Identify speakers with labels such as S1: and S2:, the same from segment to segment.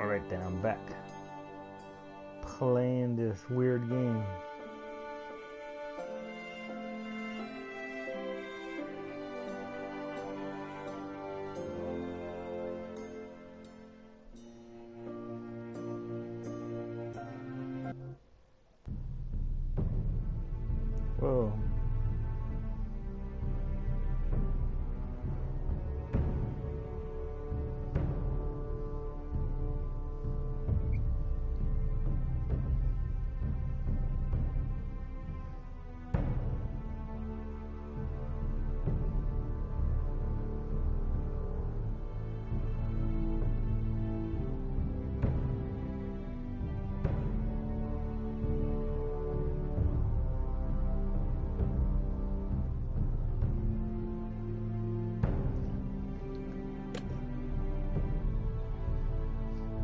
S1: Alright then, I'm back. Playing this weird game. Whoa.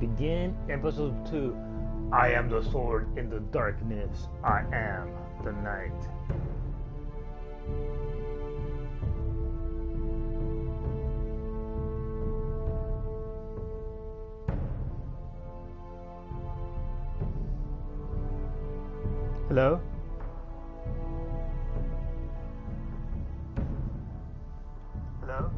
S1: Begin episode 2. I am the sword in the darkness. I am the night. Hello? Hello?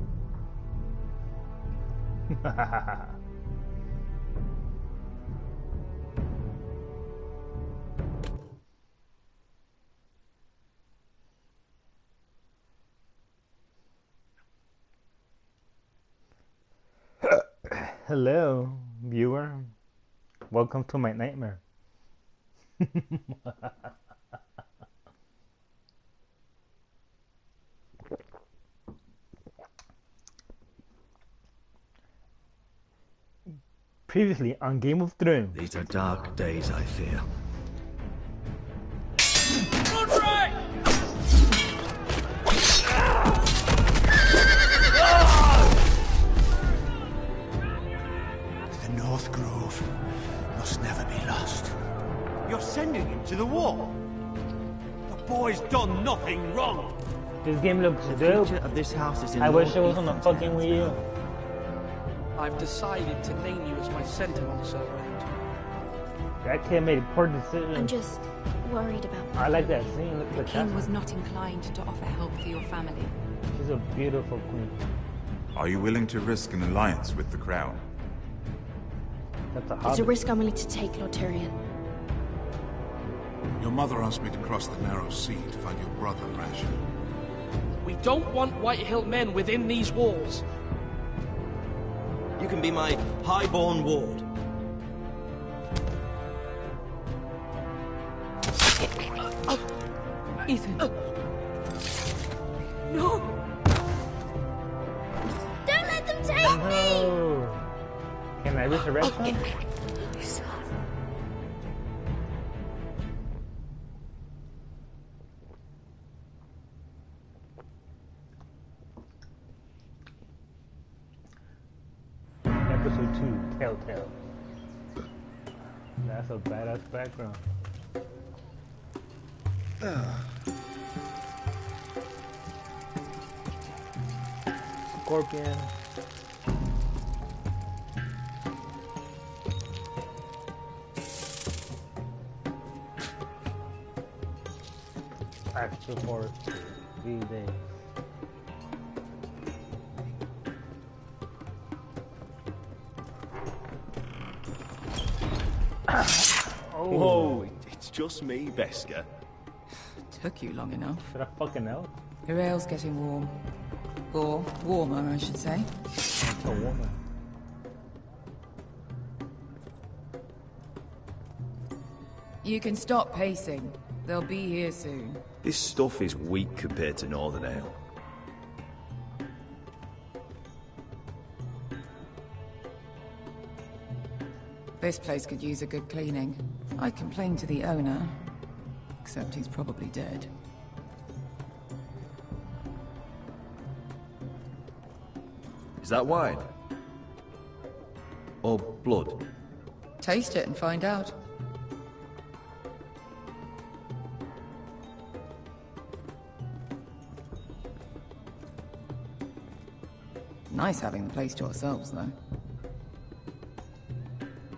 S1: Hello, viewer. Welcome to my nightmare. Previously on Game of Thrones.
S2: These are dark days, I fear.
S3: The North Grove must never be lost.
S4: You're sending him to the war? The boy's done nothing wrong.
S1: This game looks
S2: The
S1: dope.
S2: future of this house is in
S1: I wish it
S2: Lord
S1: was on the
S2: Ethan's
S1: fucking
S2: hands.
S1: Wii U.
S5: I've decided to name you as my sentinel, sir.
S1: That kid made a poor decision.
S6: I'm just worried about
S1: I like that scene. Look at
S7: The
S1: the
S7: king
S1: castle.
S7: was not inclined to offer help for your family.
S1: She's a beautiful queen.
S8: Are you willing to risk an alliance with the Crown?
S1: That's a
S6: It's a
S1: hobbit.
S6: risk I'm willing to take, Lord Tyrion.
S3: Your mother asked me to cross the narrow sea to find your brother, Rasher.
S5: We don't want Whitehill men within these walls.
S4: You can be my highborn ward.
S7: Ethan.
S6: No! Don't let them take me!
S1: Oh. Can I resurrect him? Episode 2, TellTALE. That's a badass background. Scorpion. Extra for 3 days.
S4: Oh, it's just me, Beska.
S7: Took you long enough.
S1: Should I fucking know?
S7: Your ale's getting warm. Or warmer, I should say.
S1: It's a woman.
S7: You can stop pacing. They'll be here soon.
S4: This stuff is weak compared to Northern Ale.
S7: This place could use a good cleaning. I complained to the owner, except he's probably dead.
S4: Is that wine? Or blood?
S7: Taste it and find out. Nice having the place to ourselves, though.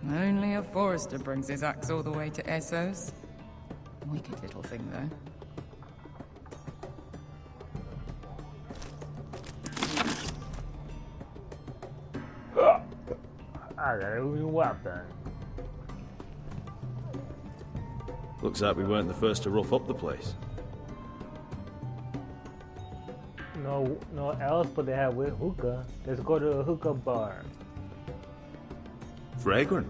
S7: Only a forester brings his axe all the way to Essos. Wicked little thing, though.
S1: I got a new weapon.
S9: Looks like we weren't the first to rough up the place.
S1: No else, but they have with hookah. Let's go to a hookah bar.
S9: Fragrant.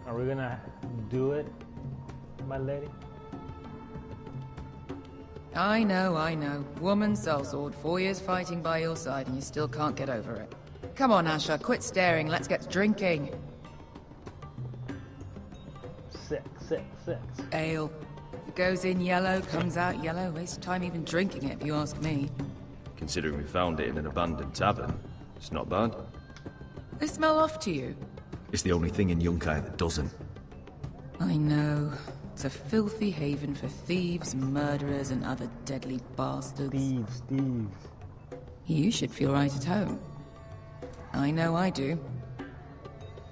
S1: Are we gonna do it, my lady?
S7: I know. Woman sellsword, 4 years fighting by your side and you still can't get over it. Come on, Asher, quit staring, let's get drinking.
S1: Six.
S7: Ale. It goes in yellow, comes out yellow. Waste time even drinking it, if you ask me.
S9: Considering we found it in an abandoned tavern, it's not bad.
S7: They smell off to you.
S2: It's the only thing in Yunkai that doesn't.
S7: I know. It's a filthy haven for thieves, murderers, and other deadly bastards.
S1: Thieves.
S7: You should feel right at home. I know I do.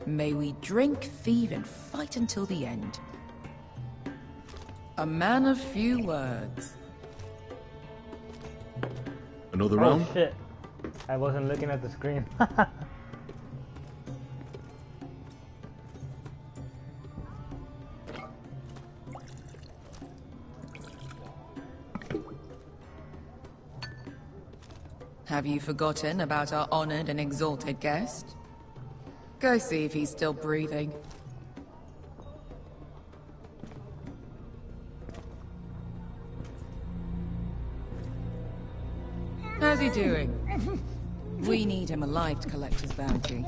S7: May we drink, thieve, and fight until the end. A man of few words.
S2: Another
S1: Oh
S2: round?
S1: shit. I wasn't looking at the screen.
S7: Have you forgotten about our honored and exalted guest? Go see if he's still breathing. How's he doing? We need him alive to collect his bounty.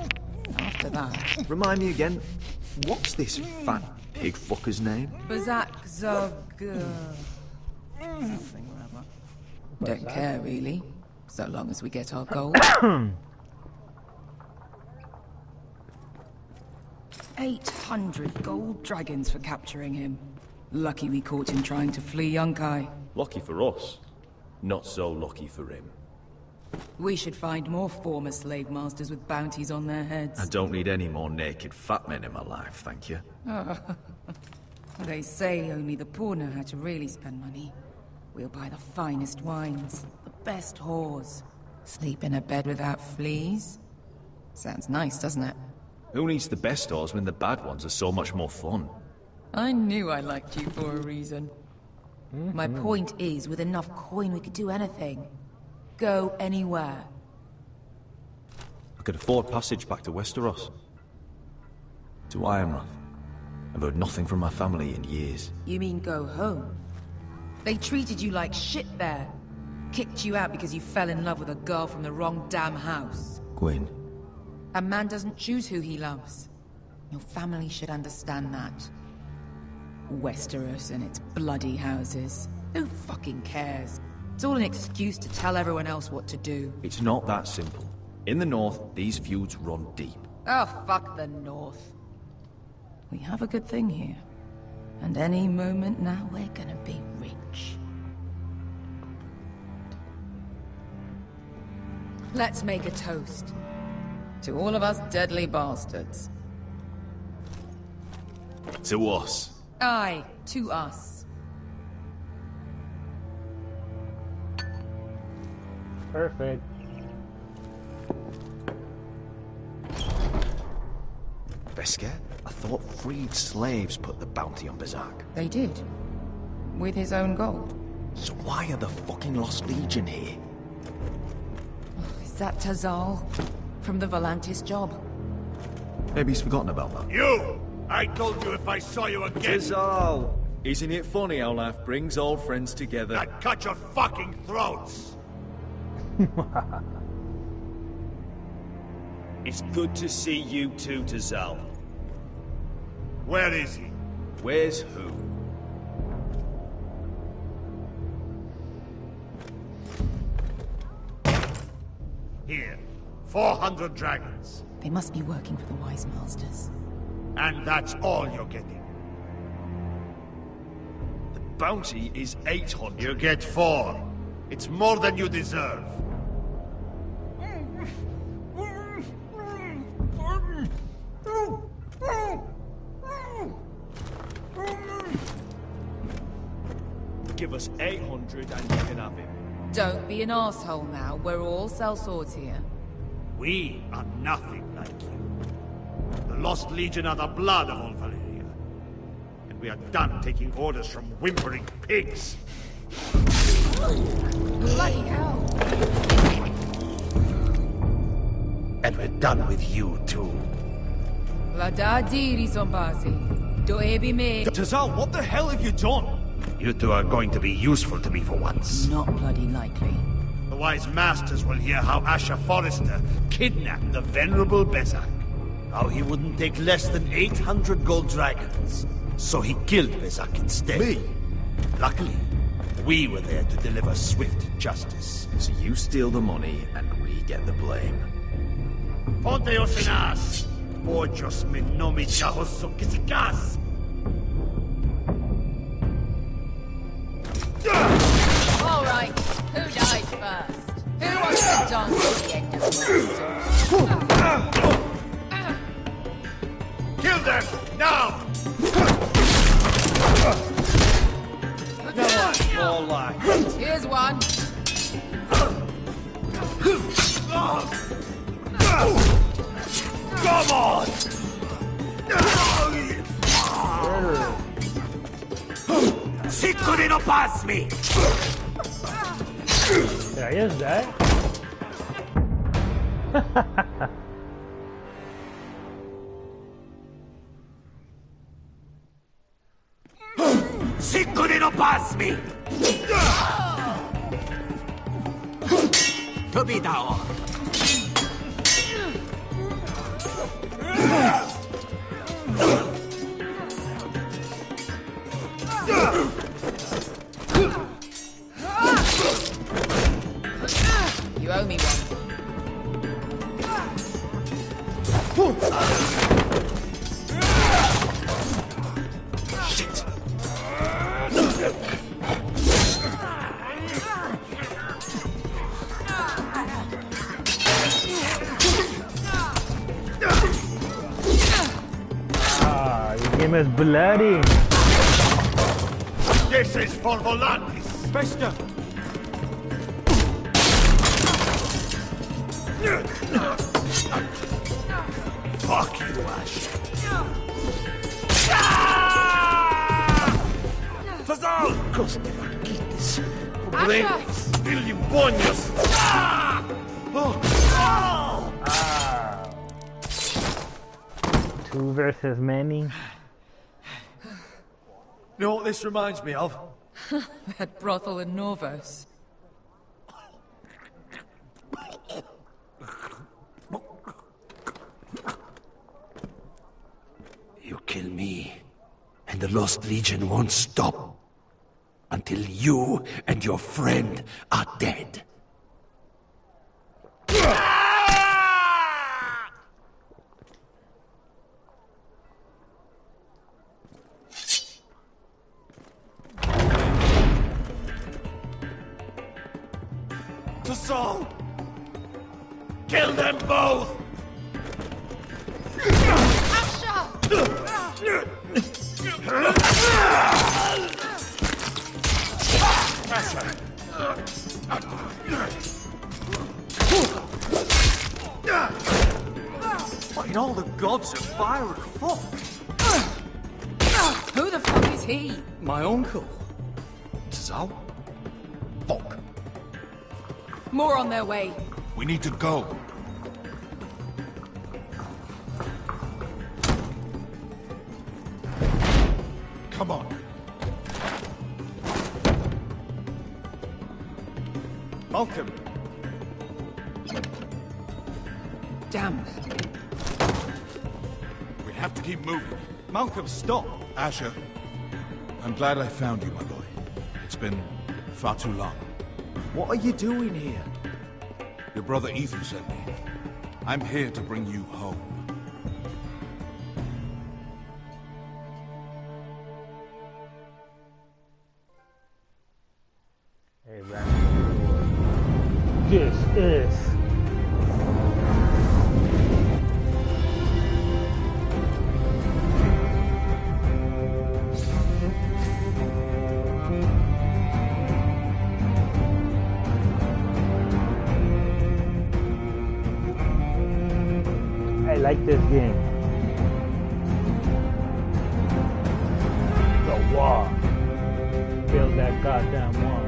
S7: After that...
S2: Remind me again, what's this fat pig fucker's name?
S7: Bazak Zog... something or other. Don't care, really. So long as we get our gold. 800 gold dragons for capturing him. Lucky we caught him trying to flee Yunkai.
S9: Lucky for us. Not so lucky for him.
S7: We should find more former slave masters with bounties on their heads.
S2: I don't need any more naked fat men in my life, thank you.
S7: They say only the poor know how to really spend money. We'll buy the finest wines, the best whores. Sleep in a bed without fleas? Sounds nice, doesn't it?
S2: Who needs the best whores when the bad ones are so much more fun?
S7: I knew I liked you for a reason. My point is, with enough coin we could do anything. Go anywhere.
S2: I could afford passage back to Westeros. To Ironrath. I've heard nothing from my family in years.
S7: You mean go home? They treated you like shit there. Kicked you out because you fell in love with a girl from the wrong damn house.
S2: Gwyn.
S7: A man doesn't choose who he loves. Your family should understand that. Westeros and its bloody houses. Who fucking cares? It's all an excuse to tell everyone else what to do.
S2: It's not that simple. In the north, these feuds run deep.
S7: Oh, fuck the North. We have a good thing here. And any moment now, we're gonna be rich. Let's make a toast. To all of us deadly bastards.
S2: To us.
S7: Aye, to us.
S1: Perfect.
S2: Beskar? I thought freed slaves put the bounty on Bazak.
S7: They did. With his own gold.
S2: So why are the fucking Lost Legion here?
S7: Is that Tazal? From the Volantis job?
S2: Maybe he's forgotten about that.
S4: You! I told you if I saw you again,
S9: Tazal! Isn't it funny how life brings old friends together?
S4: I'd cut your fucking throats!
S10: It's good to see you too, Tazal.
S4: Where is he?
S9: Where's who?
S4: Here. 400 dragons.
S7: They must be working for the Wise Masters.
S4: And that's all you're getting.
S9: The bounty is 800.
S4: You get 4. It's more than you deserve.
S10: Give us 800 and you can have him.
S7: Don't be an asshole now. We're all sellswords here.
S4: We are nothing like you. The Lost Legion are the blood of all Valyria. And we are done taking orders from whimpering pigs.
S7: Bloody hell!
S4: And we're done with you, too.
S7: Lada diri zombazi. Do ebi me.
S10: TellTALE, what the hell have you done?
S4: You two are going to be useful to me for once.
S7: Not bloody likely.
S4: The wise masters will hear how Asher Forrester kidnapped the venerable Bezak. How he wouldn't take less than 800 gold dragons. So he killed Bezak instead.
S2: Me?
S4: Luckily, we were there to deliver swift justice.
S2: So you steal the money and we get the blame.
S4: Ponteos en as! Ojos me nomi chahos kisikas!
S7: All right, who dies first? Who wants to dance to the end of the
S4: Kill them! Now!
S10: More like.
S7: Here's one.
S4: Come on! Si couldn't pass me!
S1: There he is, Dad.
S4: Si couldn't pass me! Could be that one.
S7: You owe me one.
S4: Shit!
S1: Ah, this game is bloody.
S4: This is for Volantis!
S10: Bester!
S4: Fuck you, Ash. TellTALE! Cosa te faquites? Pobretes, filibonios!
S1: Two versus many.
S10: You know what this reminds me of?
S7: That brothel in Norvos.
S4: You kill me, and the Lost Legion won't stop until you and your friend are dead.
S10: TellTALE!
S4: Kill them both!
S10: What in all the gods of fire and fuck?
S7: Who the fuck is he?
S10: My uncle. TellTALE?
S2: Fuck.
S7: More on their way.
S2: We need to go. Come on.
S10: Malcolm.
S7: Damn.
S2: We have to keep moving.
S10: Malcolm, stop.
S11: Asher, I'm glad I found you, my boy. It's been far too long.
S10: What are you doing here?
S11: Your brother Ethan sent me. I'm here to bring you home.
S1: Hey, Brandon. This is... I like this game. The wall. Build that goddamn wall.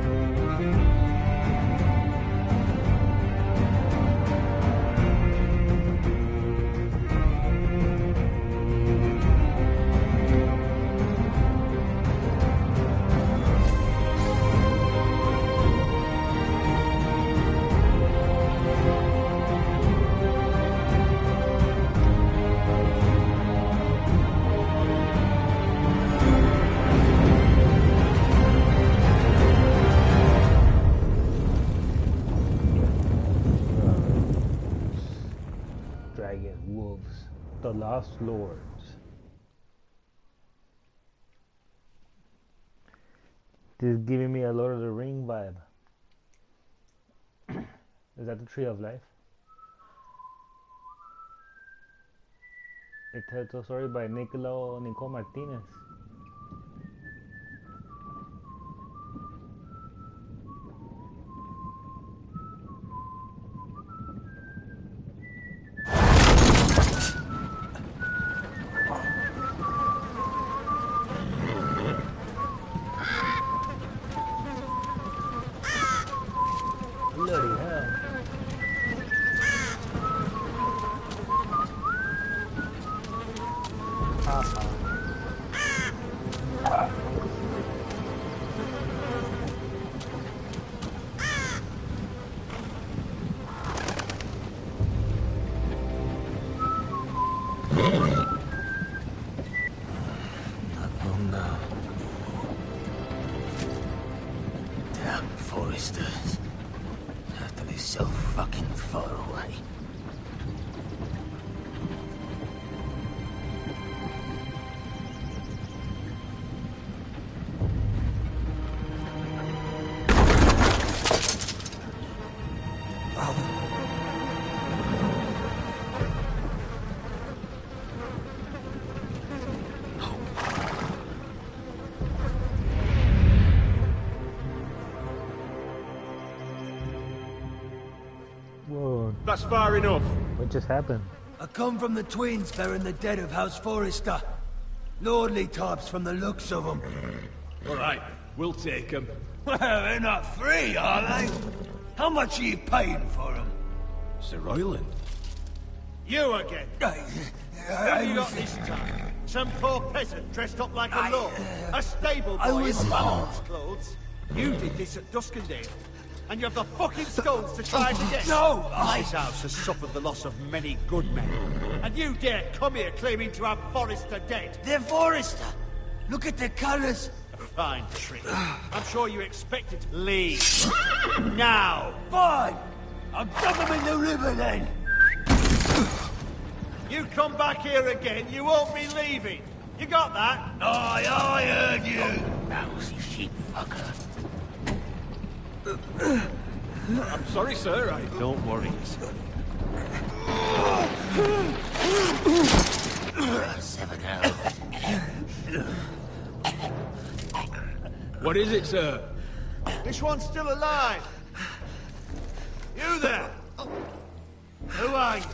S1: Wolves, the Lost Lords. This is giving me a Lord of the Ring vibe. Is that the Tree of Life? A TellTALE story by Nicole Martinez. Bloody hell.
S3: Damn foresters. Have to be so fucking far away.
S1: Whoa.
S10: That's far enough.
S1: What just happened?
S3: I come from the twins bearing the dead of House Forrester. Lordly types from the looks of them.
S10: All right, we'll take them.
S3: Well, they're not free, are they? How much are you paying for them?
S10: Sir Royland.
S4: You again. Who have you got this time? Some poor peasant dressed up like a lord? A stable boy in animal's clothes? You did this at Duskendale. And you have the fucking skulls to try it again?
S3: No,
S4: This house has suffered the loss of many good men. And you dare come here claiming to have Forrester dead?
S3: They're Forrester. Look at the colours.
S4: A fine trick. I'm sure you expected to leave. Now!
S3: Fine. I'll dump them in the river then.
S4: You come back here again, you won't be leaving. You got that?
S3: Aye, I heard you. Lousy sheep fucker.
S10: I'm sorry, sir.
S4: Don't worry.
S3: Seven out.
S10: What is it, sir?
S4: This one's still alive. You there? Who are you?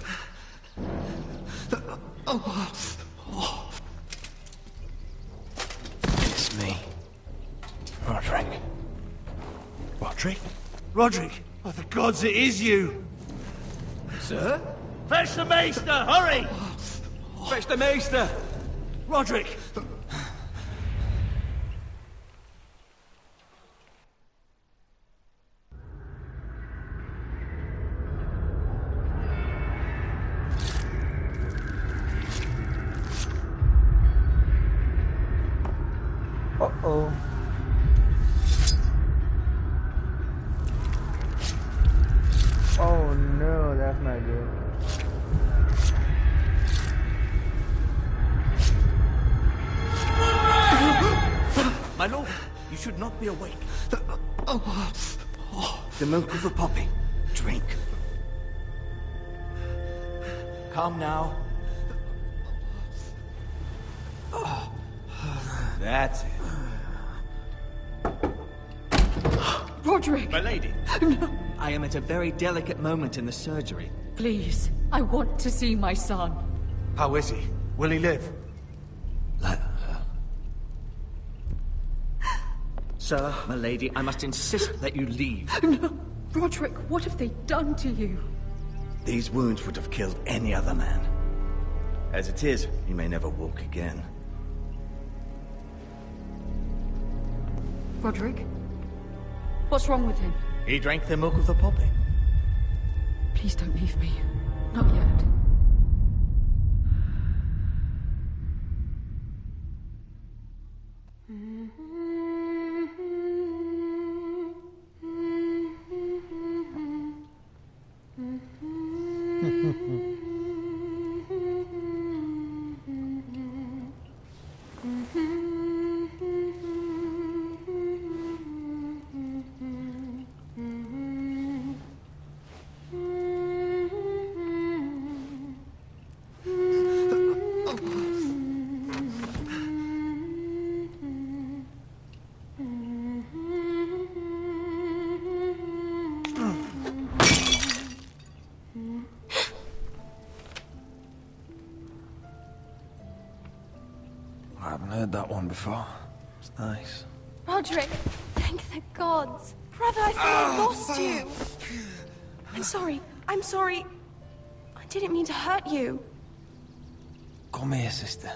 S3: It's me. Roderick.
S4: Roderick? Roderick? Oh, the gods, it is you!
S10: Sir?
S4: Fetch the maester, hurry!
S10: Fetch the maester!
S4: Roderick!
S1: Uh-oh. Oh no, that's not good.
S3: My lord, you should not be awake. The milk of the poppy. drink.
S2: Calm now.
S3: That's it.
S5: Roderick!
S4: My lady,
S5: No,
S4: I am at a very delicate moment in the surgery.
S5: please. I want to see my son.
S3: How is he? Will he live? Let her.
S4: Sir, my lady, I must insist that you leave.
S5: No, Roderick, what have they done to you?
S3: These wounds would have killed any other man. As it is, he may never walk again.
S5: Roderick? What's wrong with him?
S3: He drank the milk of the poppy.
S5: Please don't leave me. Not yet.
S2: I haven't heard that one before. It's nice.
S6: Roderick, thank the gods. Brother, I thought I lost you. I'm sorry. I didn't mean to hurt you.
S2: Come here, sister.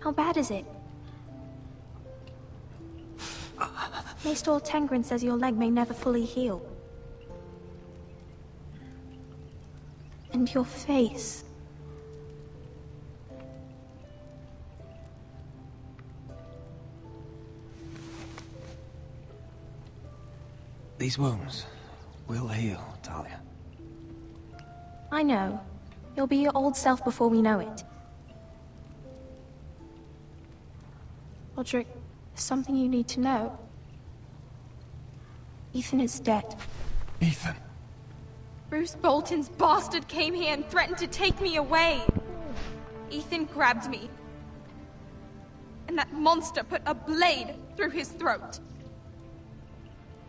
S6: How bad is it? Maester Tengrin says your leg may never fully heal. And your face.
S2: These wounds will heal, Talia.
S6: I know. You'll be your old self before we know it. Roderick, there's something you need to know. Ethan is dead.
S2: Ethan?
S12: Bruce Bolton's bastard came here and threatened to take me away. Ethan grabbed me. And that monster put a blade through his throat.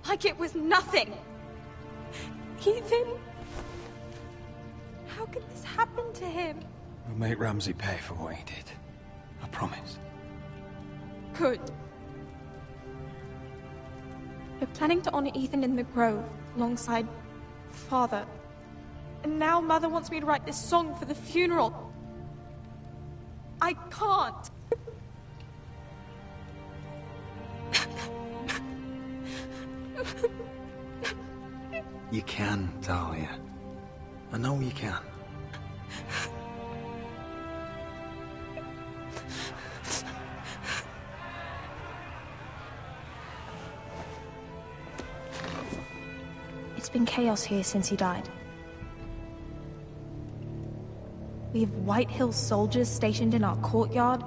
S12: Like it was nothing. Ethan... How could this happen to him?
S2: We'll make Ramsay pay for what he did. I promise.
S12: Good.
S6: We're planning to honor Ethan in the Grove, alongside Father.
S12: And now Mother wants me to write this song for the funeral. I can't.
S2: You can, Talia. I know you can.
S6: It's been chaos here since he died. We have White Hill soldiers stationed in our courtyard.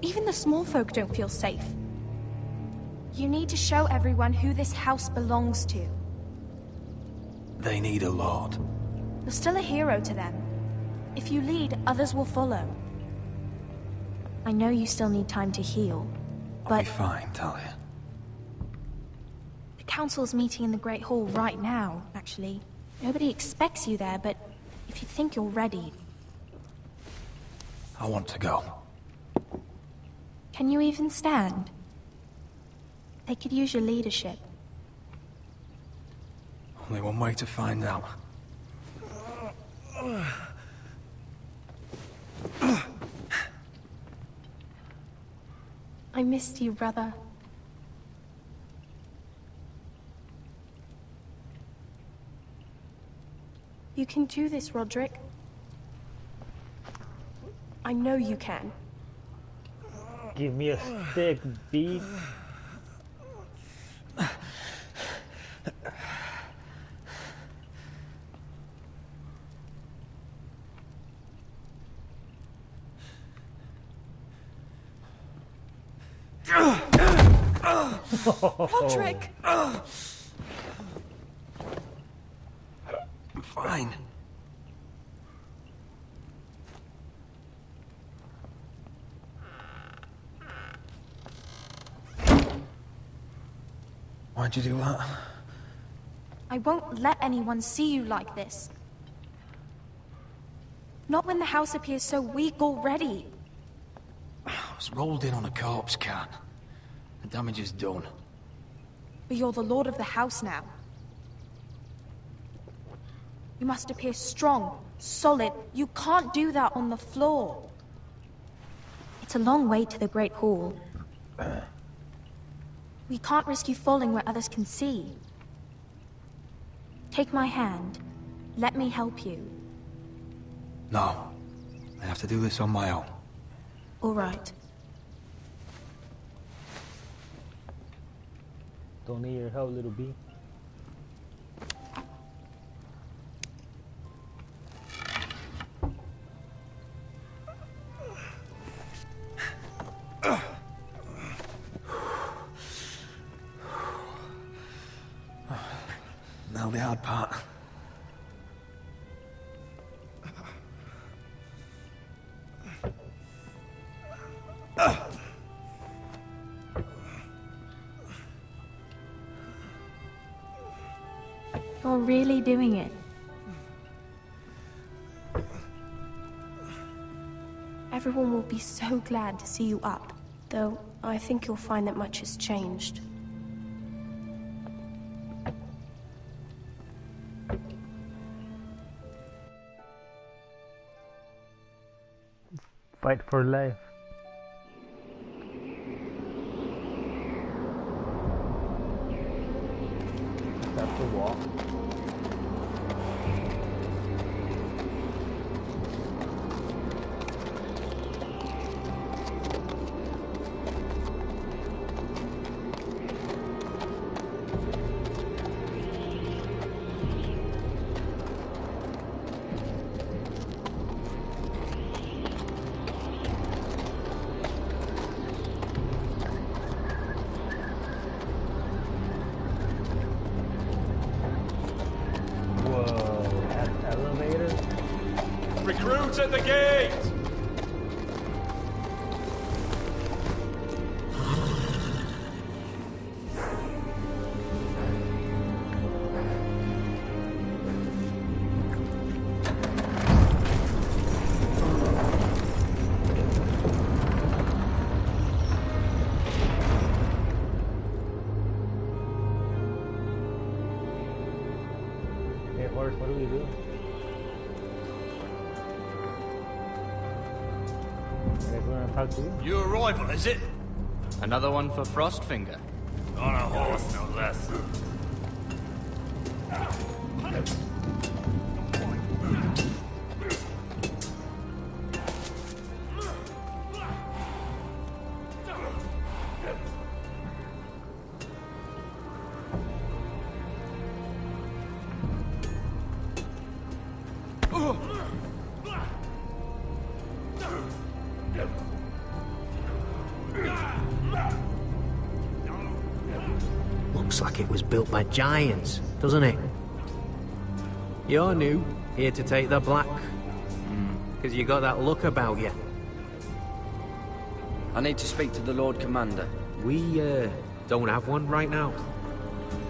S6: Even the small folk don't feel safe. You need to show everyone who this house belongs to.
S2: They need a lord.
S6: You're still a hero to them. If you lead, others will follow. I know you still need time to heal,
S2: I'll
S6: but
S2: be fine, Talia.
S6: the council's meeting in the Great Hall right now, actually. Nobody expects you there, but if you think you're ready...
S2: I want to go.
S6: Can you even stand? They could use your leadership.
S2: Only one way to find out.
S6: I missed you, brother. You can do this, Roderick. I know you can.
S1: Give me a stick, beat.
S12: Patrick!
S3: I'm fine. Why'd you do that?
S6: I won't let anyone see you like this. Not when the house appears so weak already.
S3: I was rolled in on a corpse cart. The damage is done.
S6: But you're the lord of the house now. You must appear strong, solid. You can't do that on the floor. It's a long way to the Great Hall. We can't risk you falling where others can see. Take my hand. Let me help you.
S3: No. I have to do this on my own.
S6: All right.
S1: Don't need your help, little bee.
S3: Now the hard part.
S6: You're really doing it. Everyone will be so glad to see you up.
S13: Though, I think you'll find that much has changed.
S1: Fight for life. That's the wall.
S10: Recruits at the gate!
S1: Hey, horse, what do we do? Talk to you?
S4: Your arrival, is it?
S14: Another one for Frostfinger.
S4: On a horse, no less.
S15: Looks like it was built by giants, doesn't it? You're new, here to take the black. Because you got that look about you.
S14: I need to speak to the Lord Commander.
S15: We, don't have one right now.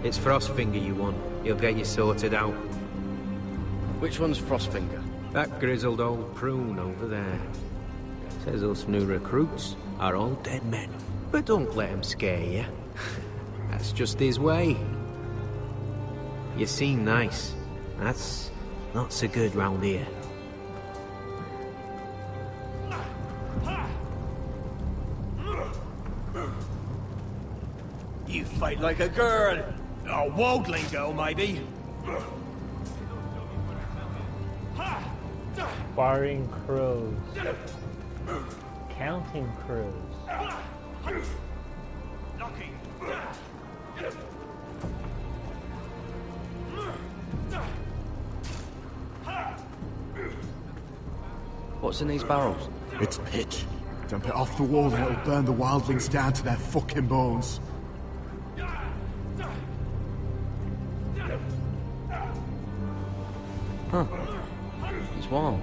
S15: It's Frostfinger you want. He'll get you sorted out.
S14: Which one's Frostfinger?
S15: That grizzled old prune over there. Says us new recruits are all dead men. But don't let him scare you. That's just his way. You seem nice. That's not so good round here.
S4: You fight like a girl. A worldling girl, maybe.
S1: Sparring crows. Counting crows.
S14: What's in these barrels?
S16: It's pitch. Dump it off the wall, then it'll burn the wildlings down to their fucking bones.
S14: Huh. It's warm.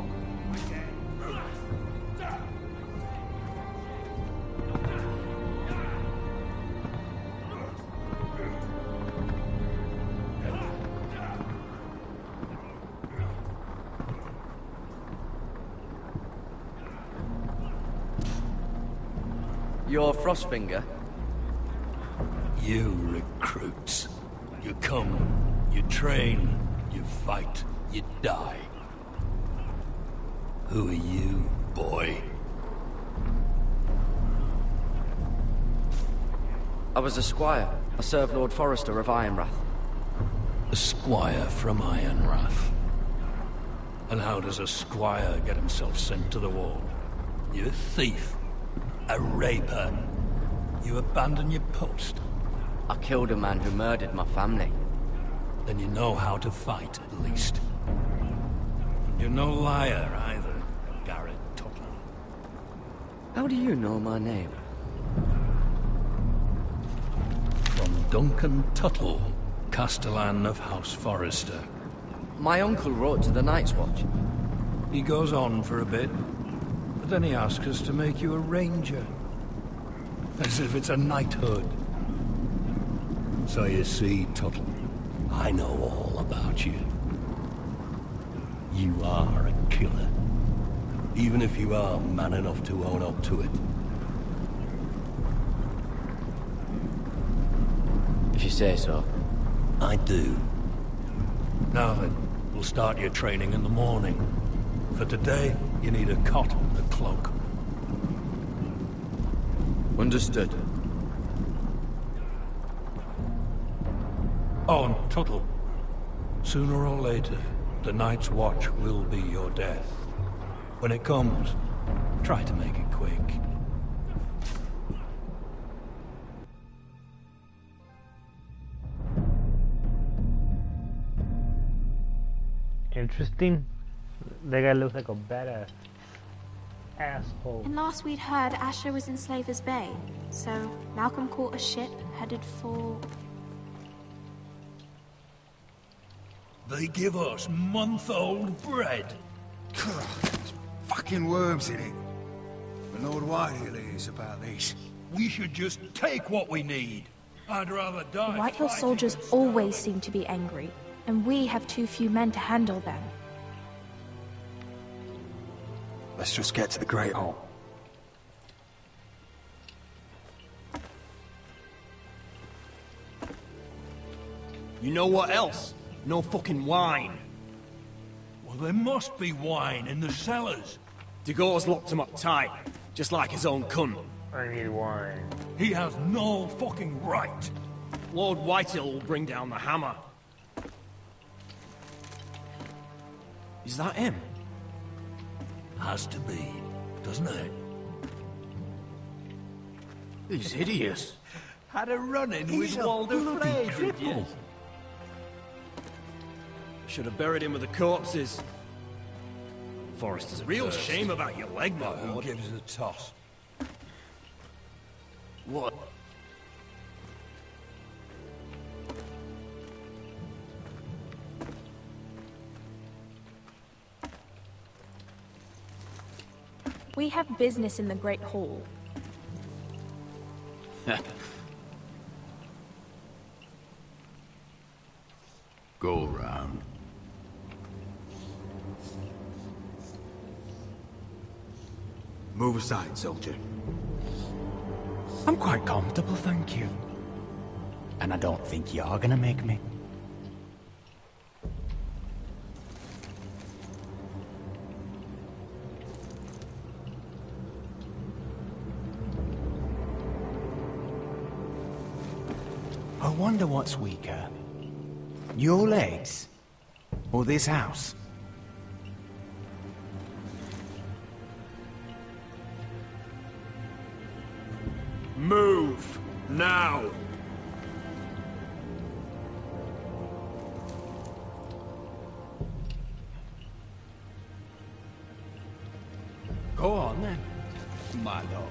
S14: You're Frostfinger?
S3: You recruits. You come, you train, you fight, you die. Who are you, boy?
S14: I was a squire. I served Lord Forrester of Ironrath.
S3: A squire from Ironrath. And how does a squire get himself sent to the wall? You a thief. A raper. You abandon your post.
S14: I killed a man who murdered my family.
S3: Then you know how to fight, at least. And you're no liar, either, Garrett Tuttle.
S14: How do you know my name?
S3: From Duncan Tuttle, Castellan of House Forrester.
S14: My uncle wrote to the Night's Watch.
S3: He goes on for a bit, but then he asks us to make you a ranger. As if it's a knighthood. So you see, Tuttle, I know all about you. You are a killer. Even if you are man enough to own up to it.
S14: If you say so.
S3: I do. Now then, we'll start your training in the morning. For today, you need a cot and a cloak.
S14: Understood.
S3: Oh, and Tuttle. Sooner or later, the Night's Watch will be your death. When it comes, try to make it quick.
S1: Interesting. That guy looks like a badass asshole.
S6: And last we'd heard, Asher was in Slaver's Bay. So Malcolm caught a ship headed for...
S3: They give us month-old bread.
S17: There's fucking worms in it. The Lord Whitehill is about this.
S3: We should just take what we need. I'd rather die.
S6: The Whitehill soldiers always seem to be angry, and we have too few men to handle them.
S17: Let's just get to the Great Hall.
S10: You know what else? No fucking wine.
S3: Well, there must be wine in the cellars.
S10: Degor's locked him up tight, just like his own cunt.
S1: I need wine.
S3: He has no fucking right.
S10: Lord Whitehill will bring down the hammer. Is that him?
S3: Has to be, doesn't it?
S10: He's hideous.
S3: Had a run-in with
S10: a
S3: Walder
S10: bloody
S3: Frey, did you?
S10: Should have buried him with the corpses. Forrester's a real shame about your leg, my
S3: Who
S10: lord.
S3: gives a toss?
S10: What?
S6: We have business in the Great Hall.
S18: Go round.
S17: Move aside, soldier. I'm quite comfortable, thank you. And I don't think you're gonna make me. I wonder what's weaker. Your legs? Or this house?
S10: Move! Now!
S17: Go on then.
S10: My
S17: my lord.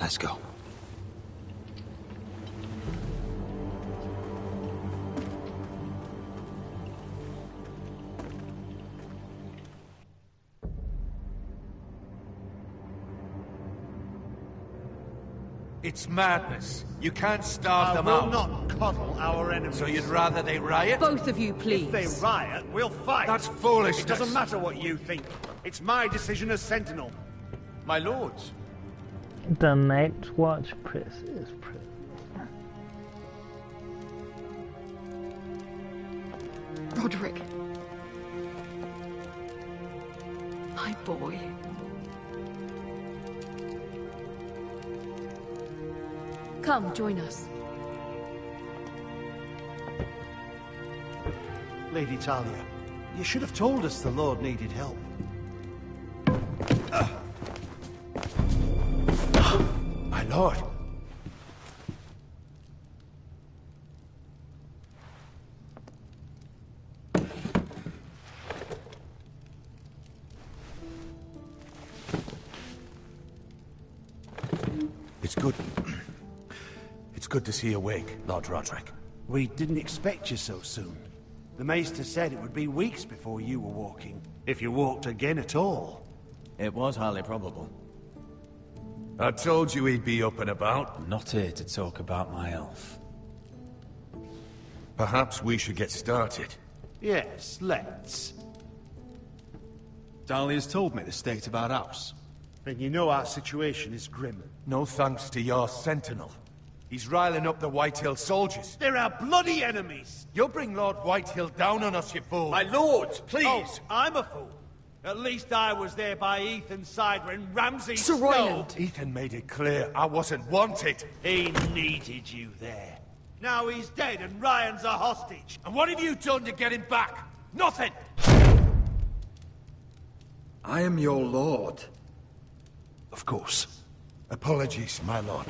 S2: Let's go.
S17: It's madness. You can't starve them
S4: We'll
S17: out.
S4: not coddle our enemies.
S17: So you'd rather they riot?
S7: Both of you, please.
S4: If they riot, we'll fight.
S17: That's foolishness.
S4: It doesn't matter what you think. It's my decision as Sentinel.
S17: My lords.
S1: The Night Watch press is present.
S19: Roderick. My boy. Come, join us.
S4: Lady Talia, you should have told us the Lord needed help.
S17: My lord. It's good. It's good to see you awake, Lord Roderick.
S4: We didn't expect you so soon. The Maester said it would be weeks before you were walking, if you walked again at all.
S2: It was highly probable.
S17: I told you he'd be up and about.
S2: I'm not here to talk about my elf.
S17: Perhaps we should get started.
S4: Yes, let's.
S2: Dahlia's told me the state of our house.
S4: Then you know our situation is grim.
S17: No thanks to your sentinel. He's riling up the Whitehill soldiers.
S4: They're our bloody enemies!
S17: You'll bring Lord Whitehill down on us, you fool!
S4: My lords, please! Oh, I'm a fool. At least I was there by Ethan's side when Ramsay
S19: Sir Royland!
S17: Ethan made it clear I wasn't wanted.
S4: He needed you there. Now he's dead and Ryan's a hostage.
S17: And what have you done to get him back? Nothing!
S3: I am your lord.
S17: Of course. Apologies, my lord.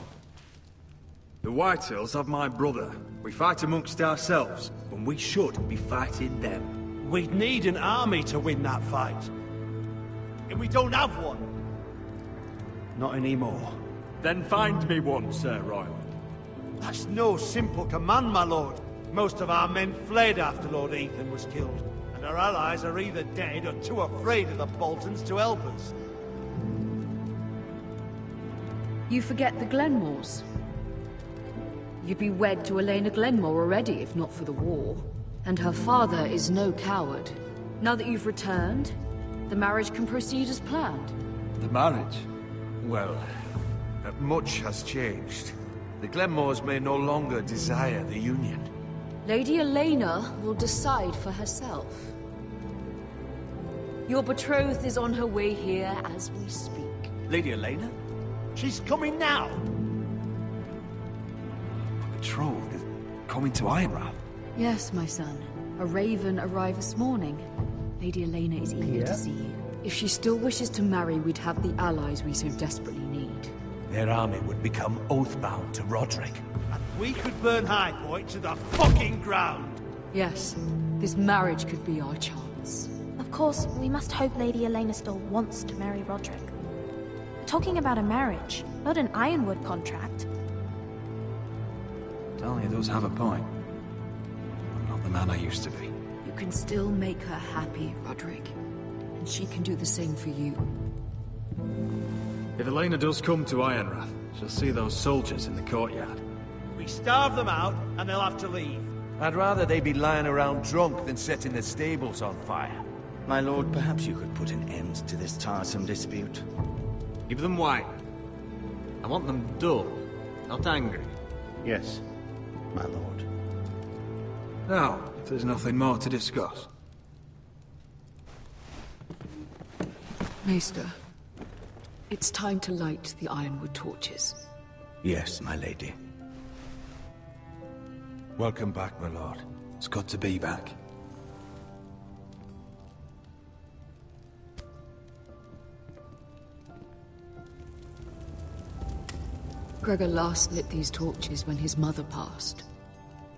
S10: The Whitehills have my brother. We fight amongst ourselves, when we should be fighting them.
S4: We'd need an army to win that fight. And we don't have one. Not anymore.
S10: Then find me one, Sir Royland.
S4: That's no simple command, my lord. Most of our men fled after Lord Ethan was killed, and our allies are either dead or too afraid of the Boltons to help us.
S19: You forget the Glenmores. You'd be wed to Elena Glenmore already, if not for the war. And her father is no coward. Now that you've returned, the marriage can proceed as planned.
S3: The marriage?
S17: Well, much has changed. The Glenmores may no longer desire the union.
S19: Lady Elena will decide for herself. Your betrothed is on her way here as we speak.
S2: Lady Elena?
S4: She's coming now!
S2: Betrothed is coming to Ironrath?
S19: Yes, my son. A raven arrived this morning. Lady Elena is eager to see you. If she still wishes to marry, we'd have the allies we so desperately need.
S17: Their army would become oath-bound to Roderick.
S4: And we could burn High Point to the fucking ground!
S19: Yes, this marriage could be our chance.
S6: Of course, we must hope Lady Elena still wants to marry Roderick. Talking about a marriage, not an Ironwood contract.
S2: Dahlia does have a point. I'm not the man I used to be.
S19: You can still make her happy, Roderick. And she can do the same for you.
S10: If Elena does come to Ironrath, she'll see those soldiers in the courtyard.
S4: We starve them out, and they'll have to leave.
S17: I'd rather they be lying around drunk than setting the stables on fire.
S2: My lord, perhaps you could put an end to this tiresome dispute.
S10: Give them wine. I want them dull, not angry.
S4: Yes, my lord.
S3: Now, if there's nothing more to discuss.
S19: Maester, it's time to light the Ironwood torches.
S2: Yes, my lady.
S17: Welcome back, my lord.
S3: It's good to be back.
S19: Gregor last lit these torches when his mother passed.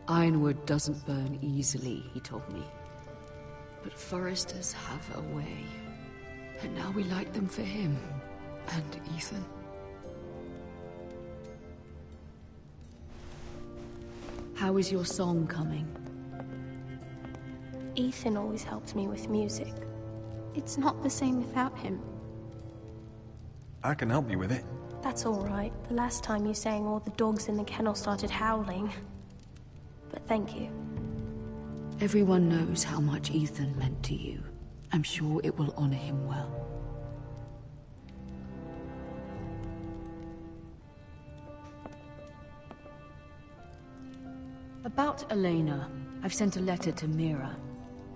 S19: Ironwood doesn't burn easily, he told me. But foresters have a way. And now we light them for him. And Ethan. How is your song coming?
S13: Ethan always helps me with music.
S6: It's not the same without him.
S20: I can help you with it.
S13: That's all right. The last time you sang, all the dogs in the kennel started howling. But thank you.
S19: Everyone knows how much Ethan meant to you. I'm sure it will honor him well. About Elena, I've sent a letter to Mira.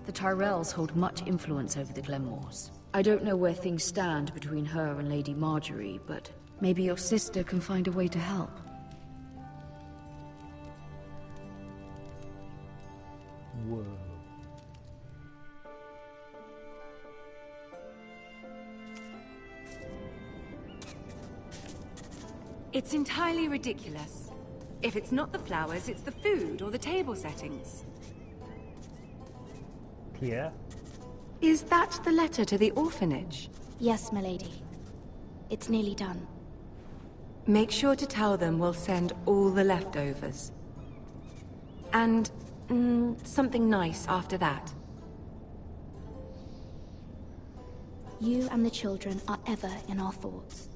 S19: The Tyrells hold much influence over the Glenmores. I don't know where things stand between her and Lady Marjorie, but maybe your sister can find a way to help.
S1: Whoa.
S21: It's entirely ridiculous. If it's not the flowers, it's the food or the table settings.
S1: Yeah.
S21: Is that the letter to the orphanage?
S6: Yes, milady. It's nearly done.
S21: Make sure to tell them we'll send all the leftovers. And, something nice after that.
S6: You and the children are ever in our thoughts.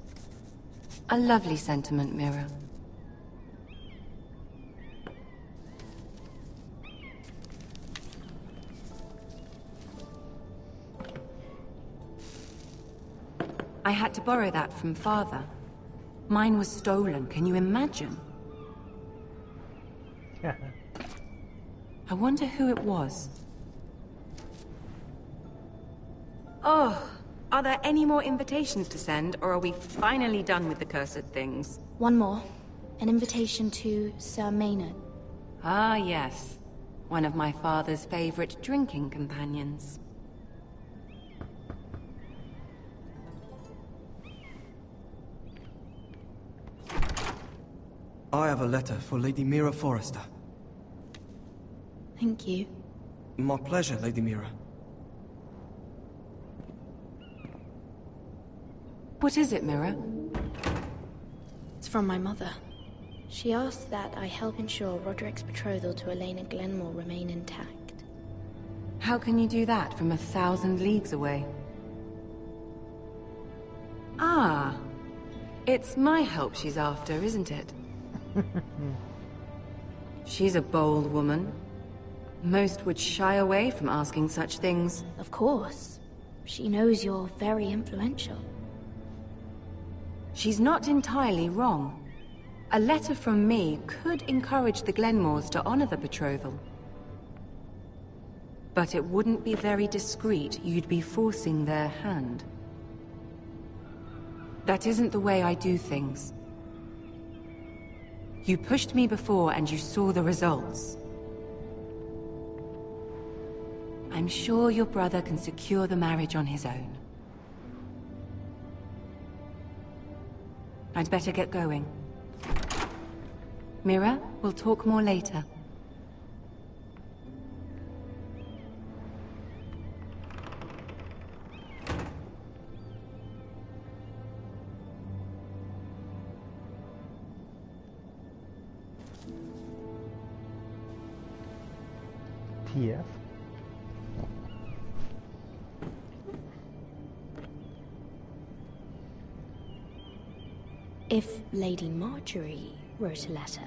S21: A lovely sentiment, Mira. I had to borrow that from Father. Mine was stolen, can you imagine? I wonder who it was. Oh, are there any more invitations to send, or are we finally done with the cursed things?
S6: One more. An invitation to Sir Maynard.
S21: Ah, yes. One of my father's favorite drinking companions.
S14: I have a letter for Lady Mira Forrester.
S6: Thank you.
S14: My pleasure, Lady Mira.
S21: What is it, Mira?
S6: It's from my mother. She asked that I help ensure Roderick's betrothal to Elena Glenmore remain intact.
S21: How can you do that from 1,000 leagues away? Ah, it's my help she's after, isn't it? She's a bold woman. Most would shy away from asking such things.
S6: Of course. She knows you're very influential.
S21: She's not entirely wrong. A letter from me could encourage the Glenmores to honor the betrothal. But it wouldn't be very discreet. You'd be forcing their hand. That isn't the way I do things. You pushed me before and you saw the results. I'm sure your brother can secure the marriage on his own. I'd better get going. Mira, we'll talk more later.
S1: TF.
S6: If Lady Marjorie wrote a letter...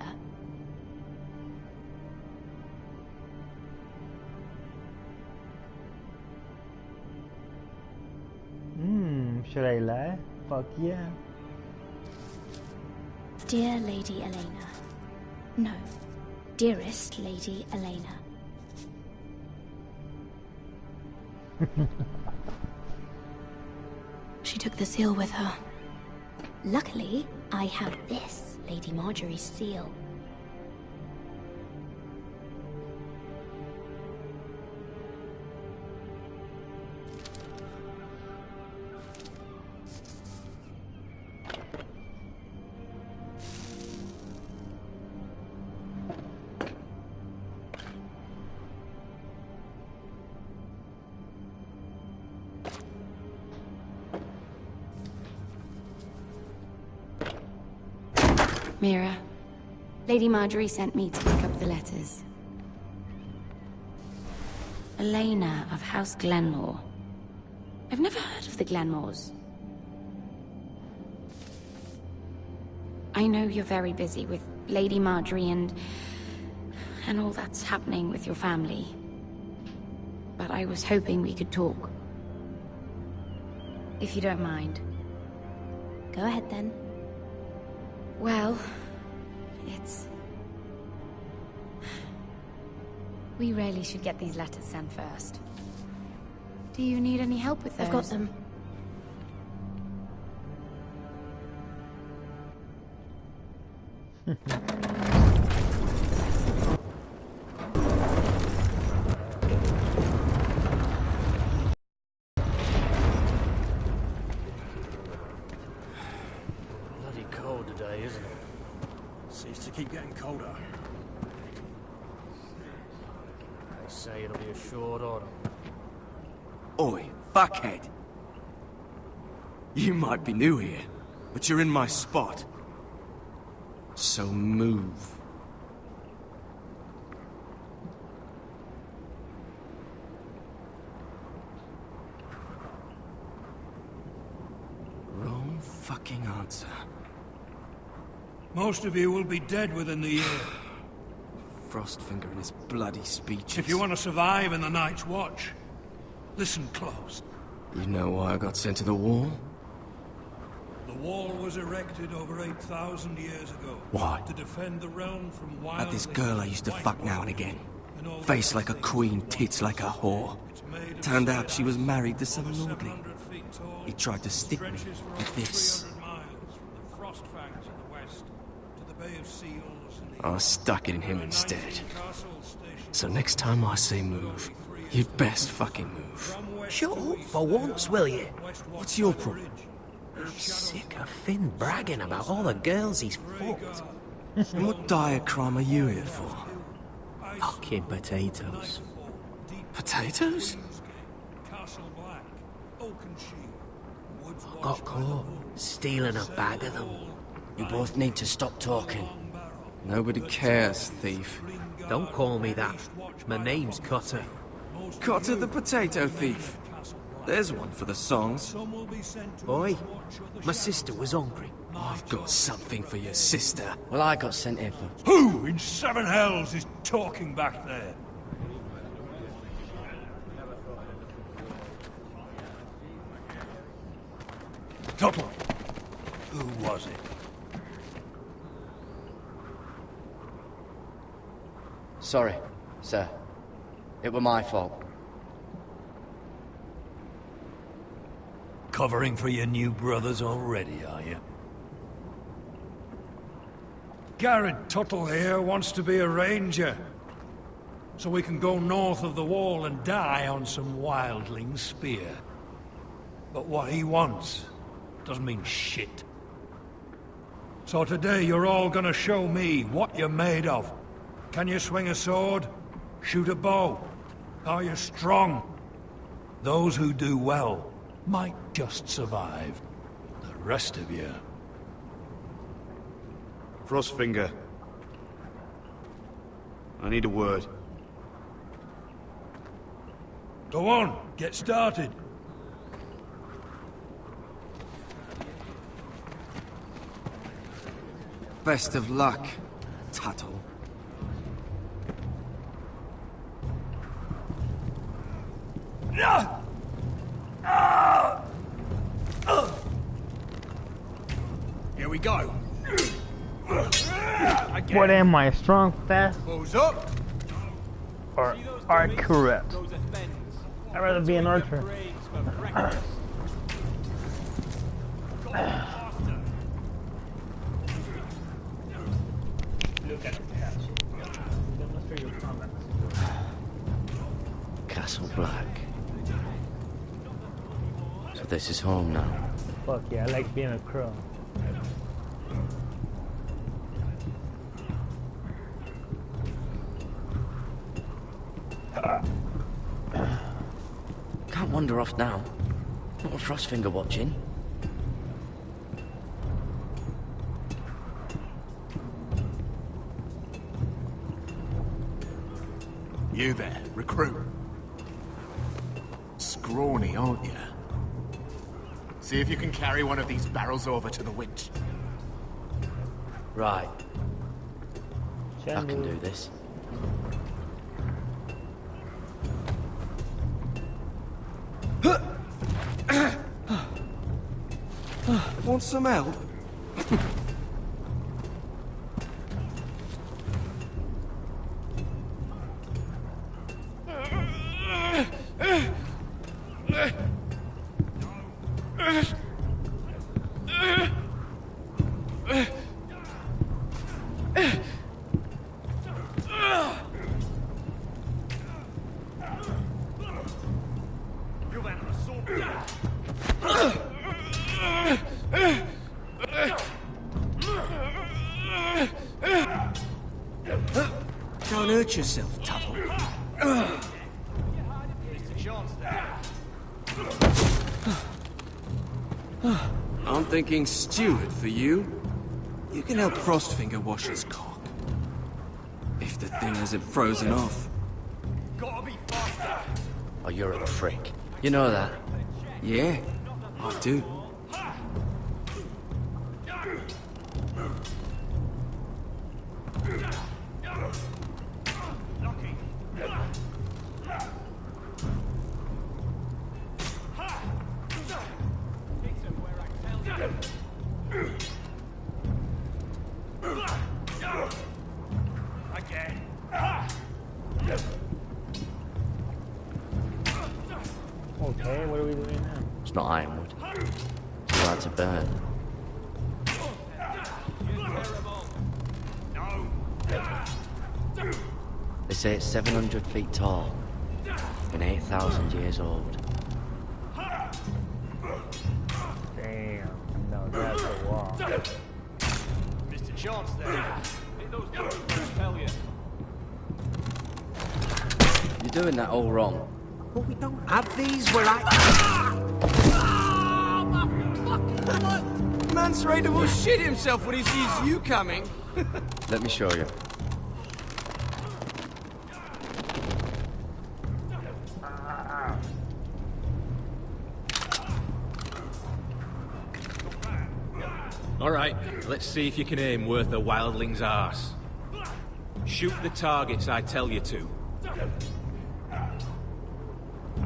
S1: Should I lie? Fuck yeah.
S6: Dear Lady Elena. No. Dearest Lady Elena. She took the seal with her. Luckily, I have this, Lady Marjorie's seal.
S21: Mira. Lady Marjorie sent me to pick up the letters. Elena of House Glenmore. I've never heard of the Glenmores. I know you're very busy with Lady Marjorie and all that's happening with your family. But I was hoping we could talk. If you don't mind.
S13: Go ahead then.
S21: Well, it's... We really should get these letters sent first. Do you need any help with those?
S13: I've got them.
S4: Bloody cold today, isn't it? Seems to keep getting colder. They say it'll be a short autumn.
S17: Oi, fuckhead. You might be new here, but you're in my spot. So move. Wrong fucking answer.
S3: Most of you will be dead within the year.
S17: Frostfinger and his bloody speeches.
S3: If you want to survive in the Night's Watch, listen close.
S17: You know why I got sent to the wall?
S3: The wall was erected over 8,000 years ago.
S17: Why?
S3: To defend the realm from wild...
S17: Had this girl I used to fuck now and again. Face like a queen, tits like a whore. Turned out she was married to some lordling. He tried to stick me with this. I stuck it in him instead. So next time I say move, you'd best fucking move.
S15: Shut up for once, will you?
S17: What's your problem?
S15: I'm sick of Finn bragging about all the girls he's fucked.
S17: And what diacrime are you here for?
S15: Fucking potatoes.
S17: Potatoes?
S15: Got caught stealing a bag of them.
S14: You both need to stop talking.
S17: Nobody cares, thief.
S15: Don't call me that. My name's Cutter.
S17: Cutter the potato thief. There's one for the songs.
S15: Boy, my sister was hungry.
S17: I've got something for your sister.
S14: Well, I got sent here for...
S3: Who in seven hells is talking back there? Tuttle. Who was it?
S14: Sorry, sir. It were my fault.
S3: Covering for your new brothers already, are you? Garrett Tuttle here wants to be a ranger. So we can go north of the wall and die on some wildling spear. But what he wants doesn't mean shit. So today you're all gonna show me what you're made of. Can you swing a sword? Shoot a bow? Are you strong? Those who do well might just survive. The rest of you...
S8: Frostfinger. I need a word.
S3: Go on, get started.
S17: Best of luck, Tuttle.
S4: Here we go.
S1: What am I, strong, fast,
S4: Close up.
S1: or accurate? I'd rather be an archer. Look at the castle. Demonstrate your comments.
S14: Castle Black. So this is home now.
S1: Fuck yeah, I like being a crow.
S14: Can't wander off now. Not with Frostfinger watching.
S16: You there, recruit. Scrawny, aren't you? See if you can carry one of these barrels over to the winch.
S14: Right. I can do this.
S17: Want some help? Don't hurt yourself, Tuttle. I'm thinking steward for you. You can help Frostfinger wash his cock. If the thing hasn't frozen off.
S14: Oh, you're a prick. You know that?
S17: Yeah, I do.
S1: Okay, what are we doing now?
S14: It's not ironwood. It's hard to burn. They say it's 700 feet tall and 8,000 years old.
S1: Damn, no, that's a wall.
S4: Mr. Chance there. Hit those guys, tell you.
S14: You're doing that all wrong.
S15: But we don't have these where I...
S17: Man's ready to shit himself when he sees you coming.
S14: Let me show you.
S15: All right, let's see if you can aim worth a wildling's arse. Shoot the targets I tell you to.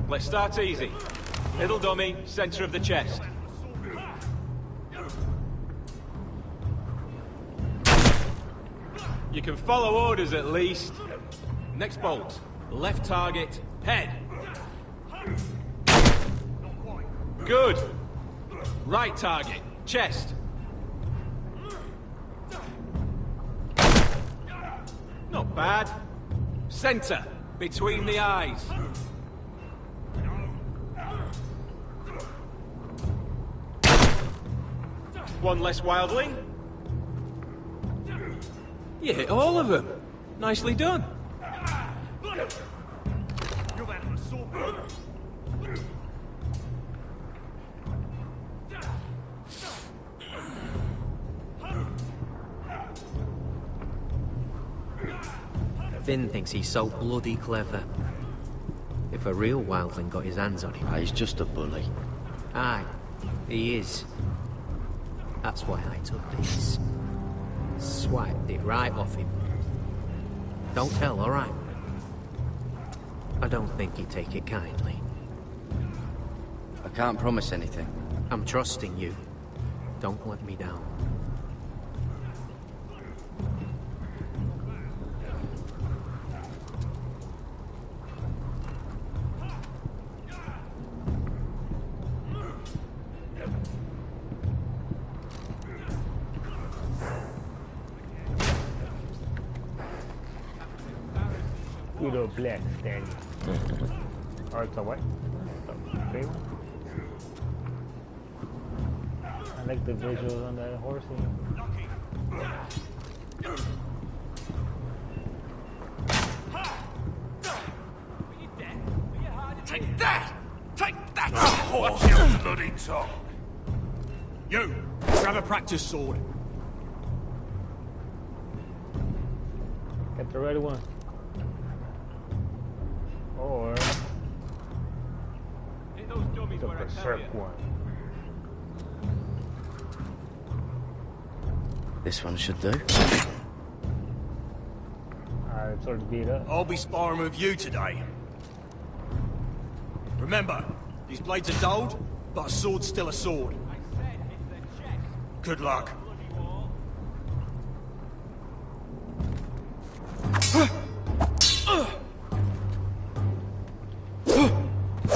S15: Let's start easy. Little dummy, center of the chest. You can follow orders at least. Next bolt. Left target, head. Good. Right target, chest. Not bad. Center, between the eyes. One less wildling. You hit all of them. Nicely done. Finn thinks he's so bloody clever. If a real wildling got his hands on him...
S14: He's just a bully.
S15: Aye, he is. That's why I took this. Swiped it right off him. Don't tell, all right? I don't think he'd take it kindly.
S14: I can't promise anything.
S15: I'm trusting you. Don't let me down.
S1: Good old black standing. Or it's a white. Gray one. I like the visuals on that horsey.
S4: Take that! Take that! Horse, you bloody top! You! Grab a practice sword.
S1: Get the red one. Or
S15: those dummies
S1: the
S15: where I tell
S1: berserk
S15: you.
S1: one.
S14: This one should do.
S1: Alright, sort of beat up.
S4: I'll be sparring with you today. Remember, these blades are dulled, but a sword's still a sword. Good luck.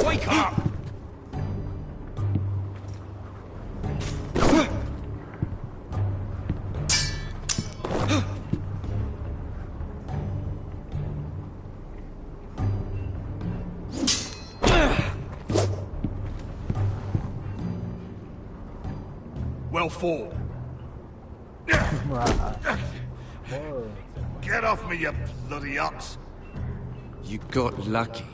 S4: Wake up! Well fought.
S16: Get off me, you bloody ox!
S17: You got lucky.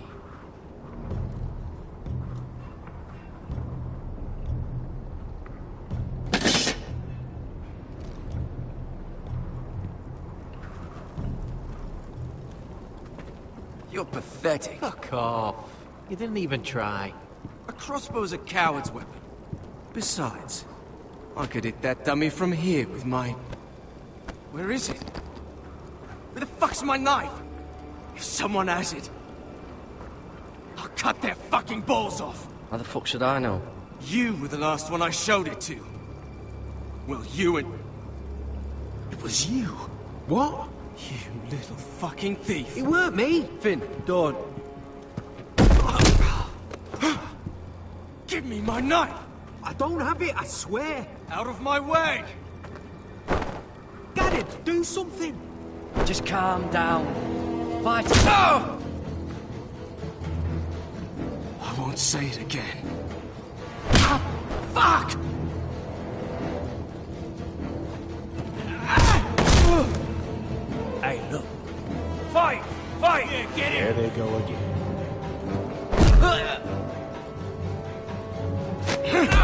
S17: You're pathetic.
S15: Fuck off. You didn't even try.
S17: A crossbow's a coward's weapon. Besides, I could hit that dummy from here with my... Where is it? Where the fuck's my knife? If someone has it, I'll cut their fucking balls off.
S14: How the fuck should I know?
S17: You were the last one I showed it to. Well, you and... It was you.
S15: What?
S17: You little fucking thief.
S15: It weren't me.
S17: Finn, don't. Give me my knife!
S15: I don't have it, I swear.
S17: Out of my way!
S15: Get it, do something.
S14: Just calm down. Fight.
S17: No! I won't say it again. Ah, fuck!
S3: Hey, look.
S4: Fight! Fight!
S3: Yeah, get him! There they go again.
S4: Get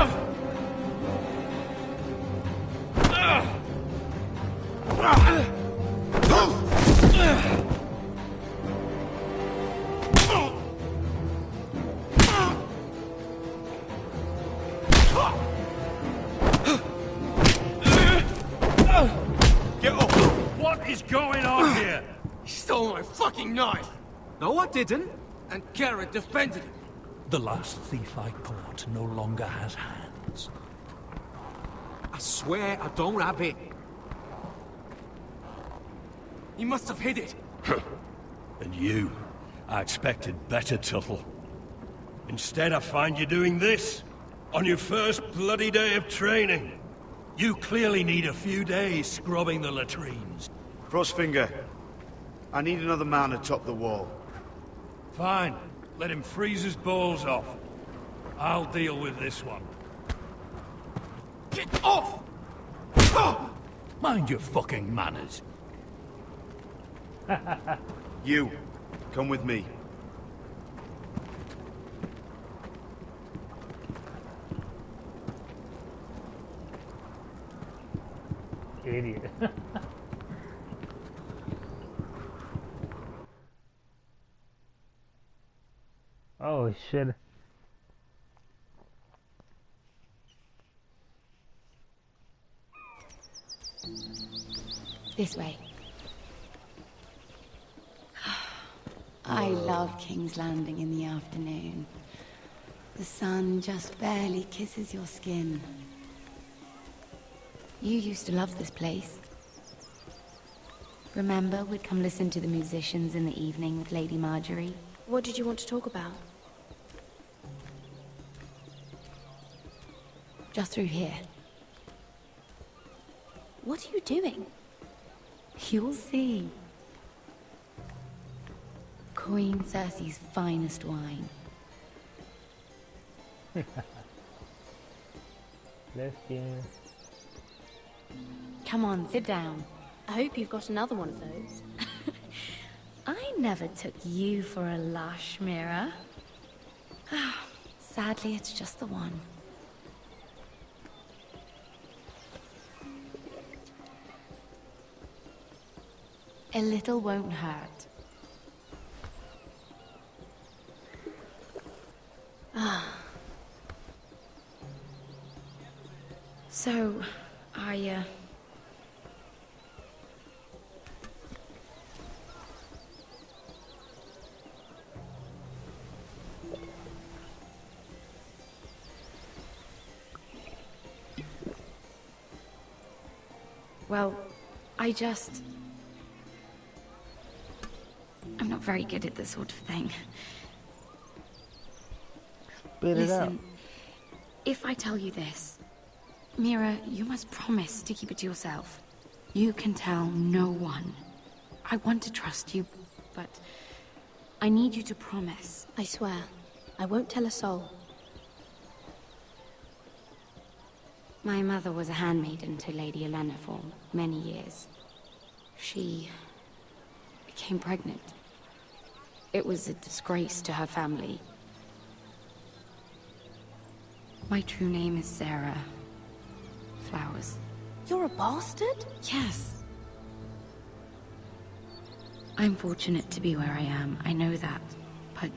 S4: off!
S3: What is going on here?
S17: He stole my fucking knife!
S15: No, I didn't.
S17: And Garrett defended him.
S3: The last thief I caught no longer has hands.
S15: I swear I don't have it.
S17: He must have hid it.
S3: And you, I expected better, Tuttle. Instead, I find you doing this on your first bloody day of training. You clearly need a few days scrubbing the latrines.
S8: Crossfinger, I need another man atop the wall.
S3: Fine. Let him freeze his balls off. I'll deal with this one.
S17: Get off!
S3: Mind your fucking manners.
S8: You, come with me.
S1: Idiot. Oh shit.
S21: This way. I love King's Landing in the afternoon. The sun just barely kisses your skin. You used to love this place. Remember, we'd come listen to the musicians in the evening with Lady Marjorie?
S13: What did you want to talk about?
S21: Just through here.
S13: What are you doing?
S21: You'll see. Queen Cersei's finest wine.
S1: Lesbian.
S21: Come on, sit down.
S13: I hope you've got another one of those.
S21: I never took you for a lush, Mira. Sadly, it's just the one. A little won't hurt. So, well, I'm not very good at this sort of thing.
S1: Spit it out.
S21: Listen, if I tell you this, Mira, you must promise to keep it to yourself. You can tell no one. I want to trust you, but I need you to promise.
S13: I swear, I won't tell a soul.
S21: My mother was a handmaiden to Lady Elena for many years. She became pregnant. It was a disgrace to her family. My true name is Sarah Flowers.
S13: You're a bastard?
S21: Yes. I'm fortunate to be where I am, I know that. But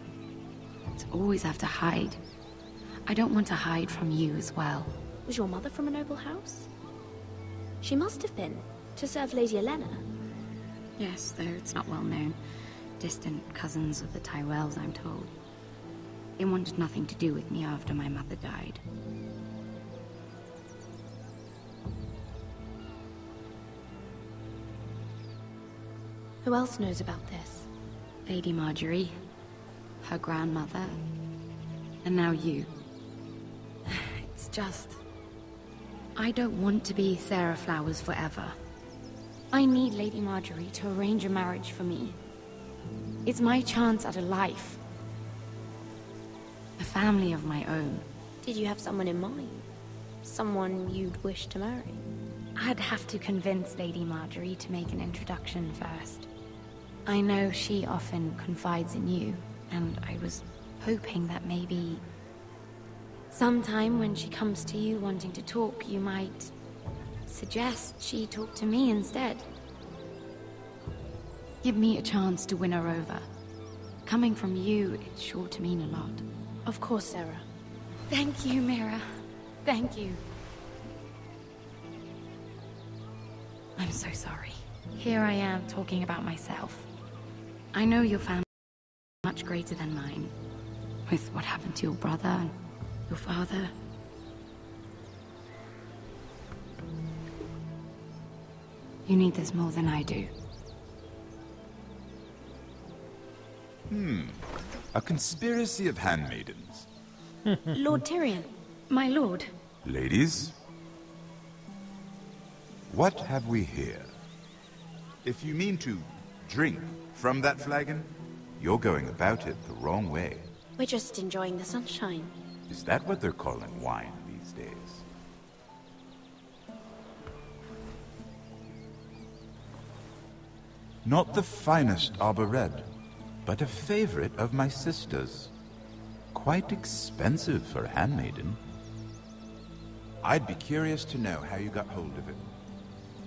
S21: to always have to hide. I don't want to hide from you as well.
S13: Was your mother from a noble house? She must have been, to serve Lady Elena.
S21: Yes, though it's not well known. Distant cousins of the Tyrells, I'm told. They wanted nothing to do with me after my mother died.
S13: Who else knows about this?
S21: Lady Marjorie, her grandmother, and now you. It's just... I don't want to be Sarah Flowers forever. I need Lady Marjorie to arrange a marriage for me. It's my chance at a life. A family of my own.
S13: Did you have someone in mind? Someone you'd wish to marry?
S21: I'd have to convince Lady Marjorie to make an introduction first. I know she often confides in you, and I was hoping that maybe... sometime when she comes to you wanting to talk, you might suggest she talk to me instead. Give me a chance to win her over. Coming from you, it's sure to mean a lot.
S13: Of course, Sarah.
S21: Thank you, Mira. Thank you. I'm so sorry. Here I am talking about myself. I know your family is much greater than mine. With what happened to your brother and your father. You need this more than I do.
S9: A conspiracy of handmaidens.
S13: Lord Tyrion.
S21: My lord.
S9: Ladies, what have we here? If you mean to drink from that flagon, you're going about it the wrong way.
S13: We're just enjoying the sunshine.
S9: Is that what they're calling wine these days? Not the finest arbor red, but a favorite of my sister's. Quite expensive for a handmaiden. I'd be curious to know how you got hold of it.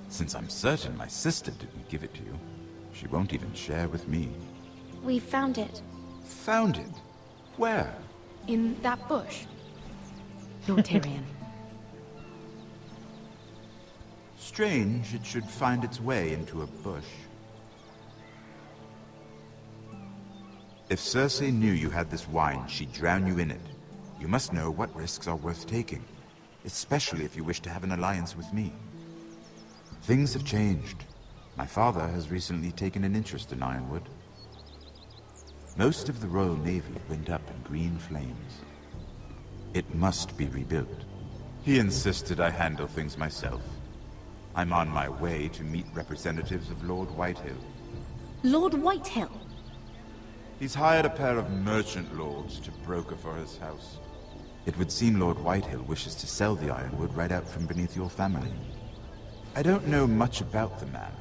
S9: Since I'm certain my sister didn't give it to you, she won't even share with me.
S13: We found it.
S9: Found it? Where?
S21: In that bush. Lord Tyrion.
S9: Strange it should find its way into a bush. If Cersei knew you had this wine, she'd drown you in it. You must know what risks are worth taking, especially if you wish to have an alliance with me. Things have changed. My father has recently taken an interest in Ironwood. Most of the Royal Navy went up in green flames. It must be rebuilt. He insisted I handle things myself. I'm on my way to meet representatives of Lord Whitehill.
S13: Lord Whitehill?
S9: He's hired a pair of merchant lords to broker for his house. It would seem Lord Whitehill wishes to sell the Ironwood right out from beneath your family. I don't know much about the man,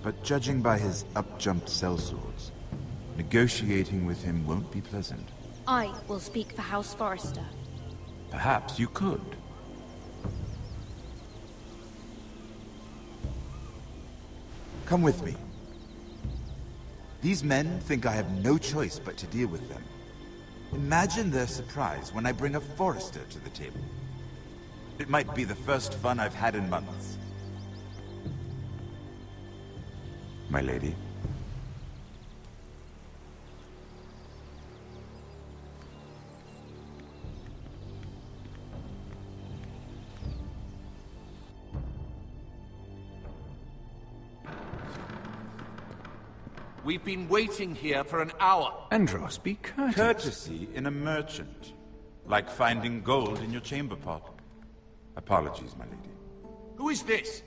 S9: but judging by his up-jumped sellswords, negotiating with him won't be pleasant.
S13: I will speak for House Forrester.
S9: Perhaps you could. Come with me. These men think I have no choice but to deal with them. Imagine their surprise when I bring a forester to the table. It might be the first fun I've had in months. My lady?
S4: We've been waiting here for an hour.
S20: Andros, be courteous.
S9: Courtesy in a merchant. Like finding gold in your chamber pot. Apologies, my lady.
S4: Who is this?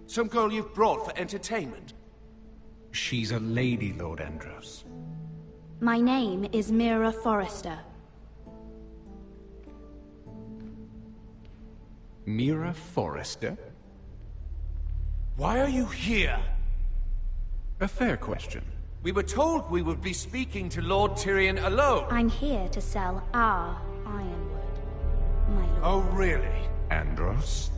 S4: Some girl you've brought for entertainment?
S20: She's a lady, Lord Andros.
S21: My name is Mira Forrester.
S20: Mira Forrester?
S4: Why are you here?
S20: A fair question.
S4: We were told we would be speaking to Lord Tyrion alone.
S21: I'm here to sell our ironwood, my lord.
S4: Oh, really?
S20: Andros?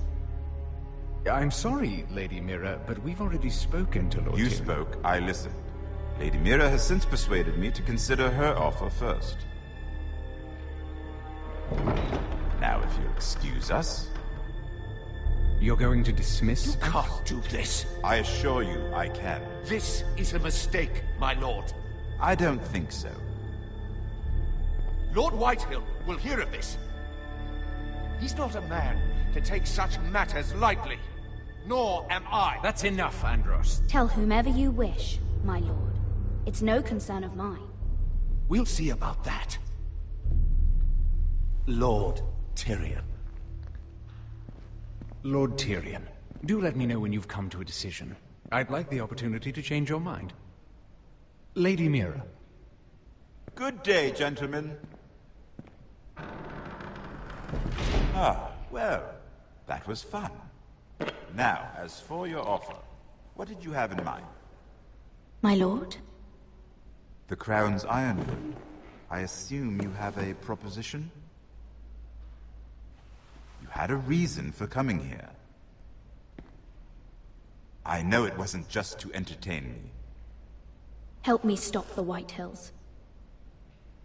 S20: I'm sorry, Lady Mira, but we've already spoken to Lord
S9: You
S20: Tyrion.
S9: spoke, I listened. Lady Mira has since persuaded me to consider her offer first. Now, if you'll excuse us...
S20: You're going to dismiss?
S4: You can't do this.
S9: I assure you, I can.
S4: This is a mistake, my lord.
S9: I don't think so.
S4: Lord Whitehill will hear of this. He's not a man to take such matters lightly. Nor am I.
S20: That's enough, Andros.
S21: Tell whomever you wish, my lord. It's no concern of mine.
S4: We'll see about that. Lord Tyrion.
S20: Lord Tyrion, do let me know when you've come to a decision. I'd like the opportunity to change your mind. Lady Mira.
S9: Good day, gentlemen. Ah, well, that was fun. Now, as for your offer, what did you have in mind?
S21: My lord?
S9: The Crown's ironwood. I assume you have a proposition? You had a reason for coming here. I know it wasn't just to entertain me.
S21: Help me stop the Whitehills.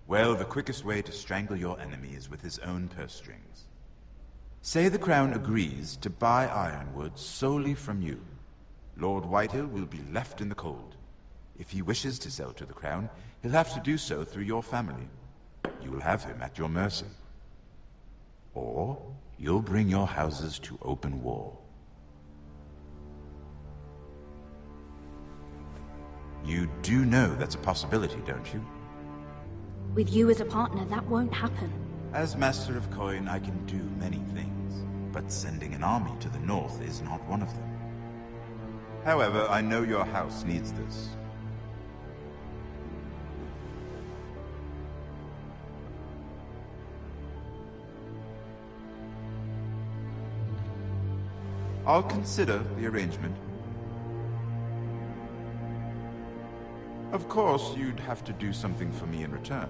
S9: Well, the quickest way to strangle your enemy is with his own purse strings. Say the Crown agrees to buy ironwood solely from you. Lord Whitehill will be left in the cold. If he wishes to sell to the Crown, he'll have to do so through your family. You will have him at your mercy. Or you'll bring your houses to open war. You do know that's a possibility, don't you?
S21: With you as a partner, that won't happen.
S9: As Master of Coin, I can do many things, but sending an army to the north is not one of them. However, I know your house needs this. I'll consider the arrangement. Of course, you'd have to do something for me in return.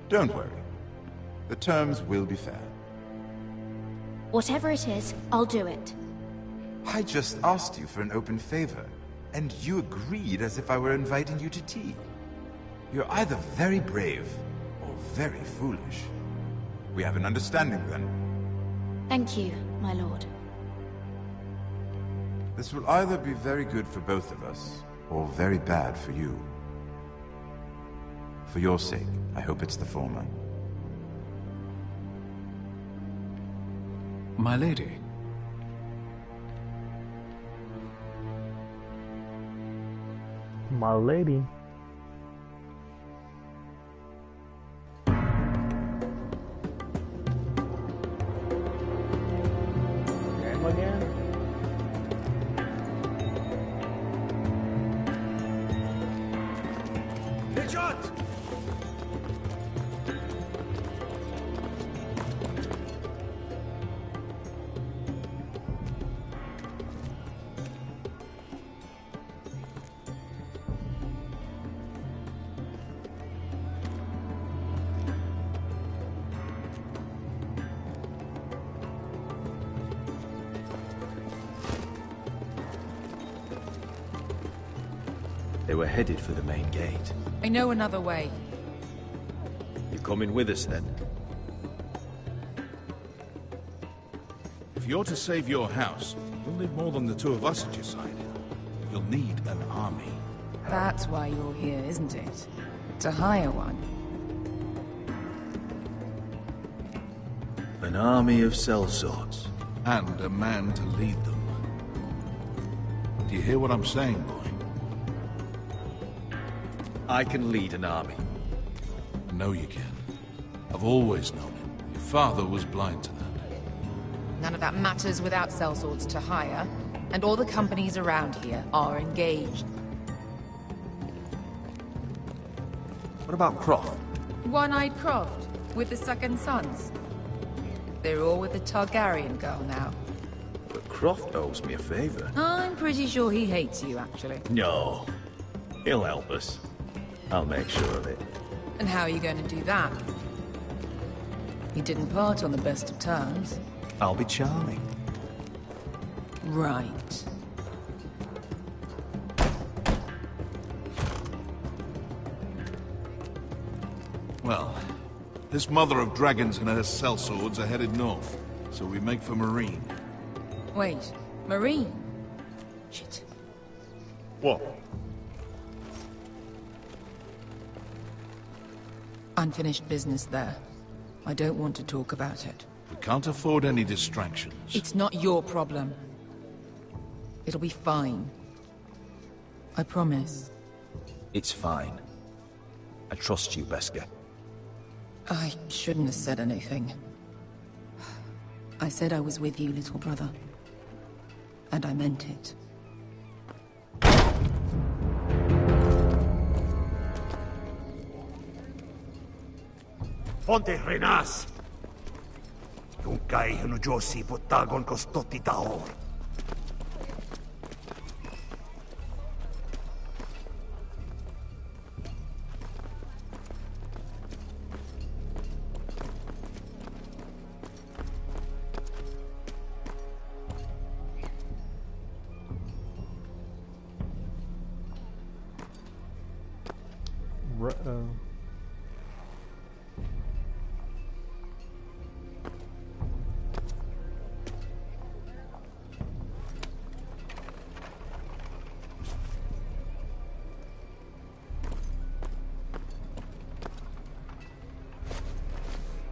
S9: Don't worry. The terms will be fair.
S21: Whatever it is, I'll do it.
S9: I just asked you for an open favor, and you agreed as if I were inviting you to tea. You're either very brave or very foolish. We have an understanding then.
S21: Thank you, my lord.
S9: This will either be very good for both of us, or very bad for you. For your sake, I hope it's the former.
S20: My lady.
S1: My lady. Game again?
S4: Richard!
S2: They were headed for the main gate.
S7: I know another way.
S2: coming with us then?
S11: If you're to save your house, you'll need more than the two of us at your side. You'll need an army.
S7: That's why you're here, isn't it? To hire one.
S2: An army of sellswords.
S11: And a man to lead them. Do you hear what I'm saying, boy?
S2: I can lead an army.
S11: I know you can. I've always known it. Your father was blind to that.
S7: None of that matters without sellswords to hire, and all the companies around here are engaged.
S2: What about Croft?
S7: One-eyed Croft, with the second sons. They're all with the Targaryen girl now.
S2: But Croft owes me a favor.
S7: I'm pretty sure he hates you, actually.
S2: No. He'll help us. I'll make sure of it.
S7: And how are you going to do that? You didn't part on the best of terms.
S2: I'll be charming.
S7: Right.
S11: Well, this mother of dragons and her sellswords are headed north, so we make for Marine.
S7: Wait, Marine? Shit.
S11: What?
S7: Unfinished business there. I don't want to talk about it.
S11: We can't afford any distractions.
S7: It's not your problem. It'll be fine. I promise.
S2: It's fine. I trust you, Beskar.
S7: I shouldn't have said anything. I said I was with you, little brother. And I meant it.
S8: Fonte Renas! Yung kay hino Josi putagon ko stoti taor.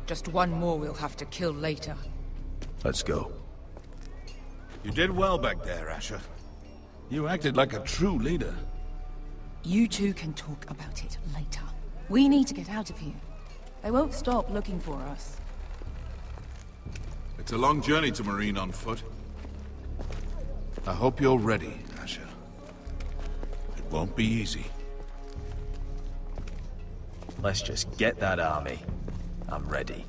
S7: Just one more we'll have to kill later.
S2: Let's go.
S11: You did well back there, Asher. You acted like a true leader.
S7: You two can talk about it later. We need to get out of here. They won't stop looking for us.
S11: It's a long journey to Marine on foot. I hope you're ready, Asher. It won't be easy.
S2: Let's just get that army. I'm ready.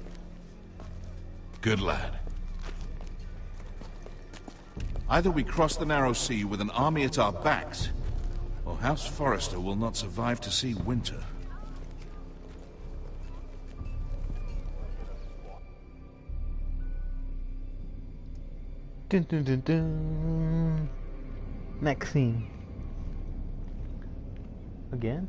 S11: Good lad. Either we cross the narrow sea with an army at our backs, or House Forrester will not survive to see winter.
S1: Dun dun dun dun. Next scene. Again?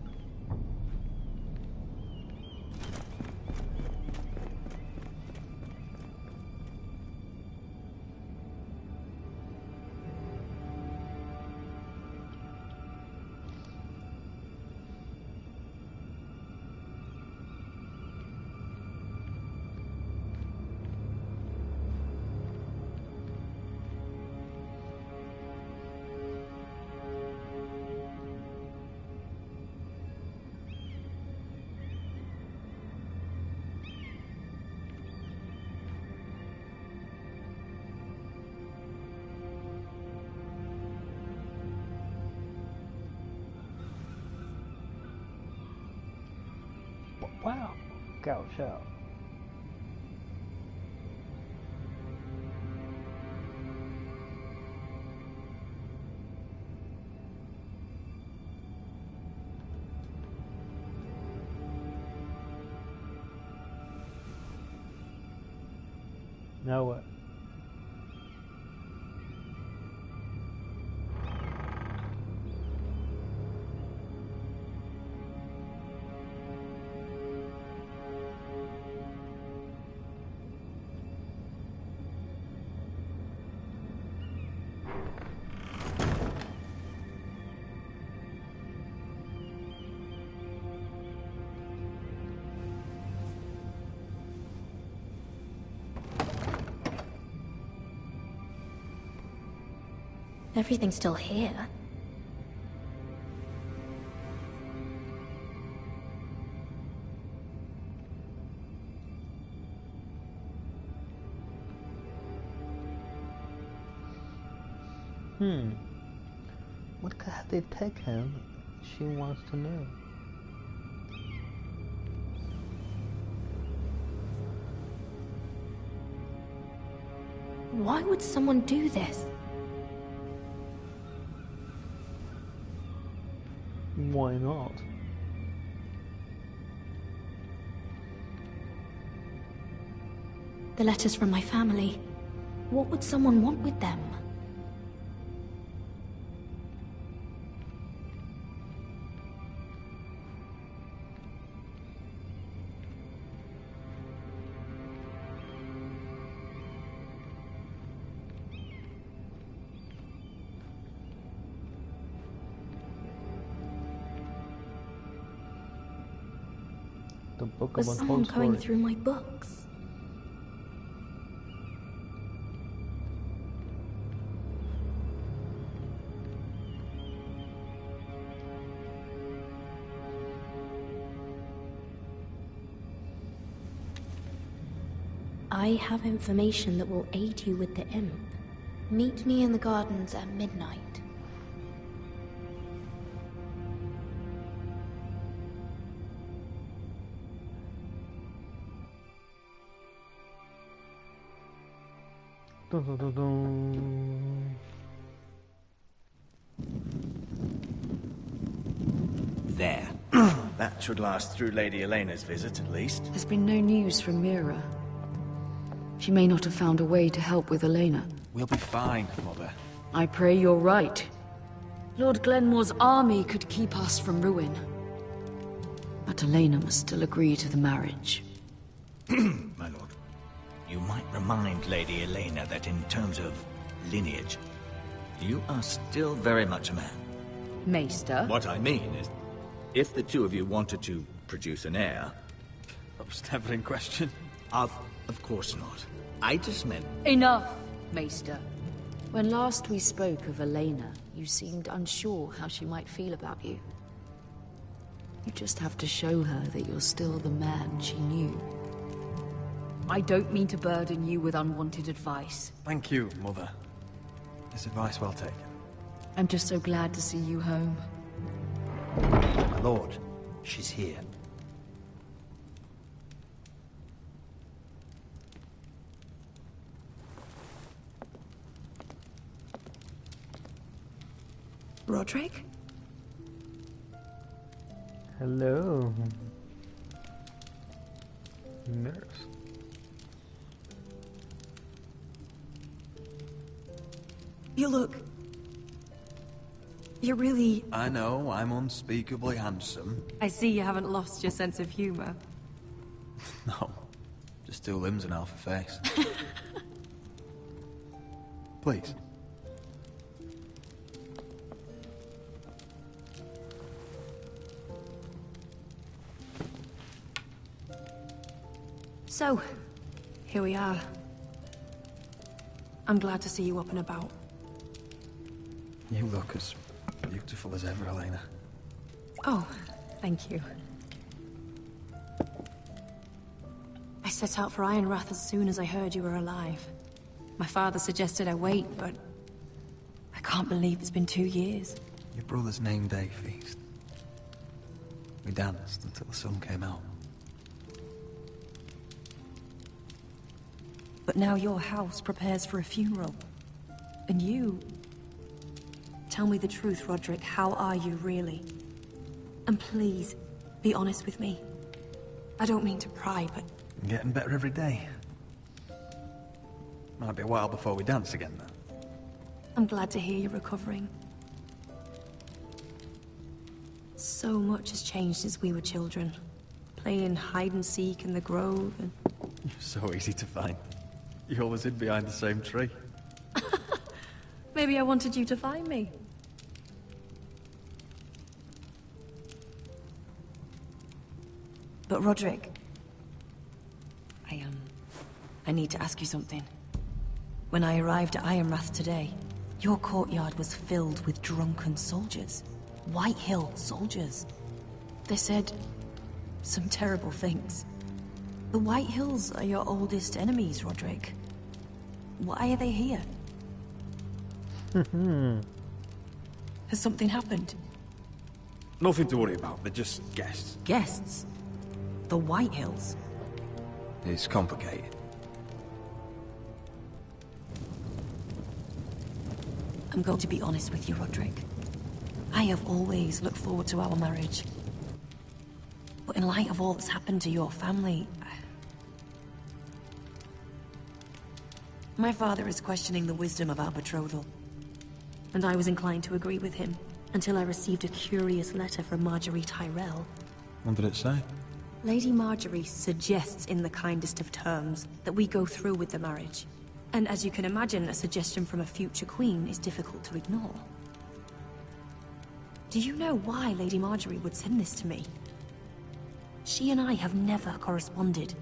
S1: Wow. Ouch out. Now what?
S13: everything's still here.
S1: What have they taken? She wants to know.
S13: Why would someone do this?
S1: Why not?
S13: The letters from my family. What would someone want with them?
S1: The book
S13: Was
S1: of
S13: someone
S1: untold
S13: going
S1: stories.
S13: through my books? I have information that will aid you with the imp.
S6: Meet me in the gardens at midnight.
S1: Dun, dun, dun, dun.
S2: There. That should last through Lady Elena's visit, at least.
S19: There's been no news from Mira. She may not have found a way to help with Elena.
S2: We'll be fine, Mother.
S19: I pray you're right. Lord Glenmore's army could keep us from ruin. But Elena must still agree to the marriage.
S2: My lord. You might remind Lady Elena that in terms of lineage, you are still very much a man.
S19: Maester?
S2: What I mean is, if the two of you wanted to produce an heir... That was never in question. Of course not. I just meant...
S19: Enough, Maester. When last we spoke of Elena, you seemed unsure how she might feel about you. You just have to show her that you're still the man she knew. I don't mean to burden you with unwanted advice.
S10: Thank you, Mother. This advice well taken.
S19: I'm just so glad to see you home.
S10: My lord, she's here.
S5: Roderick?
S1: Hello. Nurse.
S5: You look... You're really...
S10: I know, I'm unspeakably handsome.
S5: I see you haven't lost your sense of humor.
S10: No, just two limbs and half a face. Please.
S5: So, here we are. I'm glad to see you up and about.
S10: You look as beautiful as ever, Elena.
S5: Oh, thank you. I set out for Ironrath as soon as I heard you were alive. My father suggested I wait, but I can't believe it's been 2 years.
S10: Your brother's name day feast. We danced until the sun came out.
S5: But now your house prepares for a funeral. And you... Tell me the truth, Roderick. How are you, really? And please, be honest with me. I don't mean to pry, but...
S10: I'm getting better every day. Might be a while before we dance again, though.
S5: I'm glad to hear you're recovering. So much has changed since we were children. Playing hide-and-seek in the grove and...
S10: You're so easy to find. You always hid behind the same tree.
S5: Maybe I wanted you to find me. But Roderick... I need to ask you something. When I arrived at Ironrath today, Your courtyard was filled with drunken soldiers. White Hill soldiers. They said some terrible things. The White Hills are your oldest enemies, Roderick. Why are they here? Has something happened?
S2: Nothing to worry about, they're just guests.
S5: Guests? The White Hills?
S2: It's complicated.
S5: I'm going to be honest with you, Roderick. I have always looked forward to our marriage. But in light of all that's happened to your family... My father is questioning the wisdom of our betrothal. And I was inclined to agree with him, until I received a curious letter from Marjorie Tyrell.
S2: What did it say?
S5: Lady Marjorie suggests in the kindest of terms that we go through with the marriage. And as you can imagine, a suggestion from a future queen is difficult to ignore. Do you know why Lady Marjorie would send this to me? She and I have never corresponded.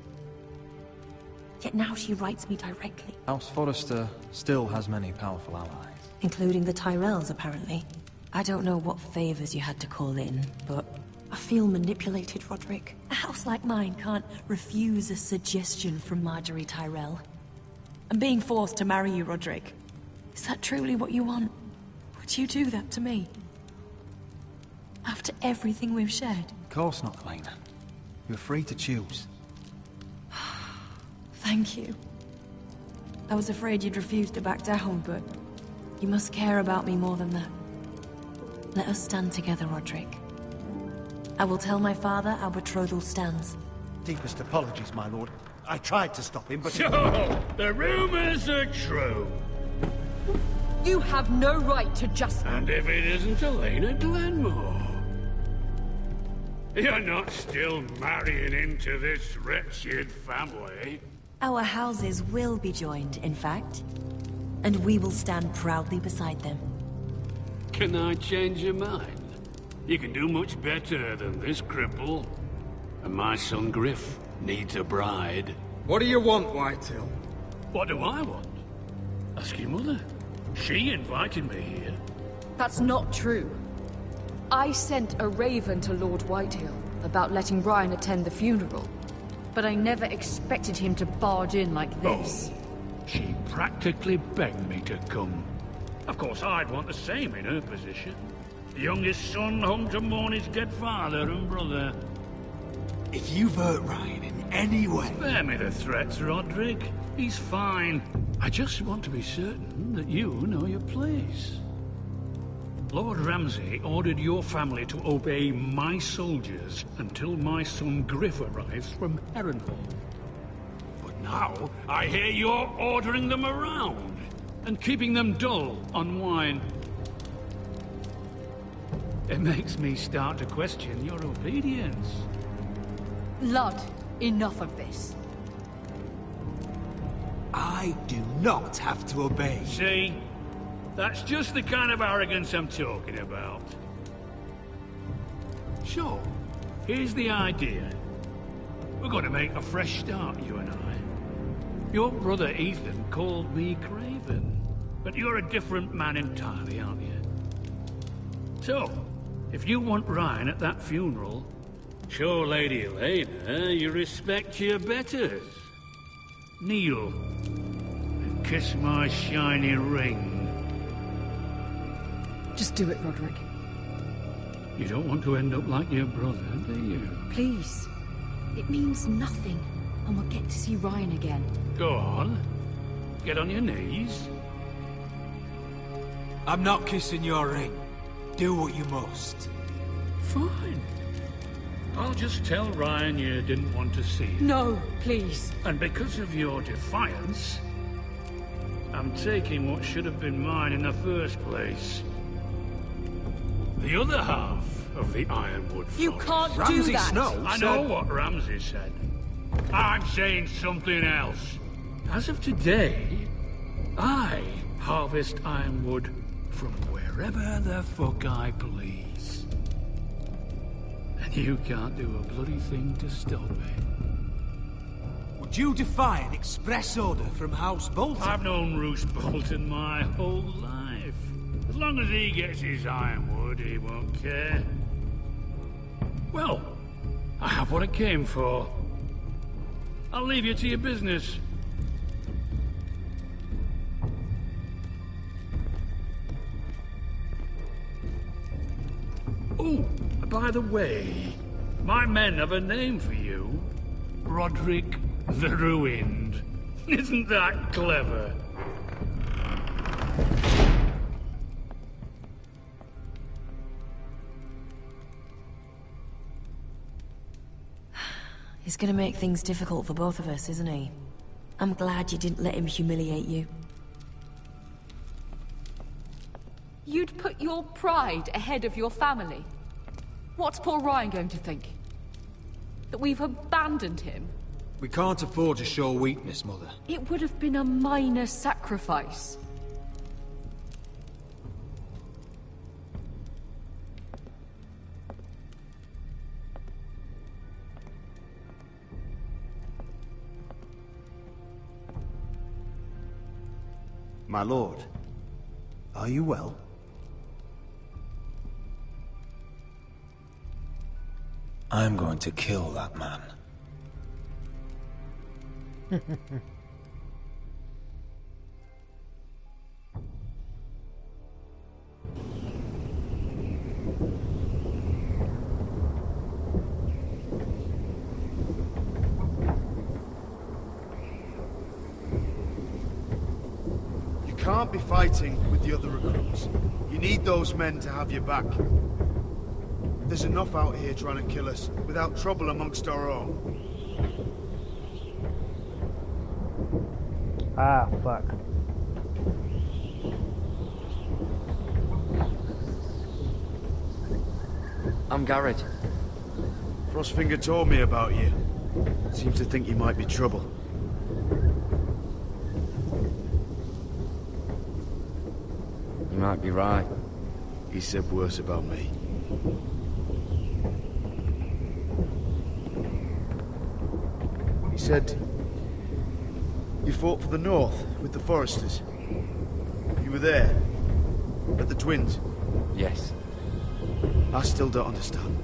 S5: Yet now she writes me directly.
S2: House Forrester still has many powerful allies.
S5: Including the Tyrells, apparently. I don't know what favors you had to call in, but I feel manipulated, Roderick. A house like mine can't refuse a suggestion from Marjorie Tyrell. I'm being forced to marry you, Roderick. Is that truly what you want? Would you do that to me? After everything we've shared?
S2: Of course not, Elena. You're free to choose.
S5: Thank you. I was afraid you'd refuse to back down, but you must care about me more than that. Let us stand together, Roderick. I will tell my father our betrothal stands.
S4: Deepest apologies, my lord. I tried to stop him, but...
S18: So, the rumors are true.
S19: You have no right to just...
S18: And if it isn't Elena Glenmore? You're not still marrying into this wretched family.
S5: Our houses will be joined, in fact. And we will stand proudly beside them.
S18: Can I change your mind? You can do much better than this cripple. And my son Griff needs a bride.
S17: What do you want, Whitehill?
S18: What do I want? Ask your mother. She invited me here.
S19: That's not true. I sent a raven to Lord Whitehill about letting Ryan attend the funeral. But I never expected him to barge in like this.
S18: Oh, she practically begged me to come. Of course, I'd want the same in her position. The youngest son home to mourn his dead father and brother.
S17: If you've hurt Ryan in any way...
S18: Spare me the threats, Roderick. He's fine. I just want to be certain that you know your place. Lord Ramsay ordered your family to obey my soldiers until my son Griff arrives from Harrenhal. But now, I hear you're ordering them around and keeping them dull on wine. It makes me start to question your obedience.
S19: Lud, enough of this.
S17: I do not have to obey.
S18: See? That's just the kind of arrogance I'm talking about. So, here's the idea. We're going to make a fresh start, you and I. Your brother Ethan called me Craven, but you're a different man entirely, aren't you? So, if you want Ryan at that funeral, show Lady Elena you respect your betters. Kneel and kiss my shiny ring.
S19: Just do it, Roderick.
S18: You don't want to end up like your brother, do you?
S19: Please. It means nothing, and we'll get to see Ryan again.
S18: Go on. Get on your knees.
S17: I'm not kissing your ring. Do what you must.
S18: Fine. I'll just tell Ryan you didn't want to see him.
S19: No, please.
S18: And because of your defiance, I'm taking what should have been mine in the first place. The other half of the Ironwood Forest.
S19: You can't do that!
S17: Snow
S18: I know what Ramsay said. I'm saying something else. As of today, I harvest Ironwood from wherever the fuck I please. And you can't do a bloody thing to stop me.
S17: Would you defy an express order from House Bolton?
S18: I've known Roose Bolton my whole life. long as he gets his ironwood, he won't care. Well, I have what I came for. I'll leave you to your business. Oh, by the way, my men have a name for you. Roderick the Ruined. Isn't that clever?
S5: He's gonna make things difficult for both of us, isn't he? I'm glad you didn't let him humiliate you.
S19: You'd put your pride ahead of your family. What's poor Ryan going to think? That we've abandoned him?
S10: We can't afford to show weakness, Mother.
S19: It would have been a minor sacrifice.
S8: My lord, are you well?
S2: I'm going to kill that man.
S8: You can't be fighting with the other recruits. You need those men to have your back. There's enough out here trying to kill us, without trouble amongst our own.
S1: Ah, fuck.
S14: I'm Garrett.
S8: Frostfinger told me about you. Seems to think you might be trouble.
S14: You might be right.
S8: He said worse about me. He said you fought for the North with the Foresters. You were there, at the Twins.
S14: Yes.
S8: I still don't understand.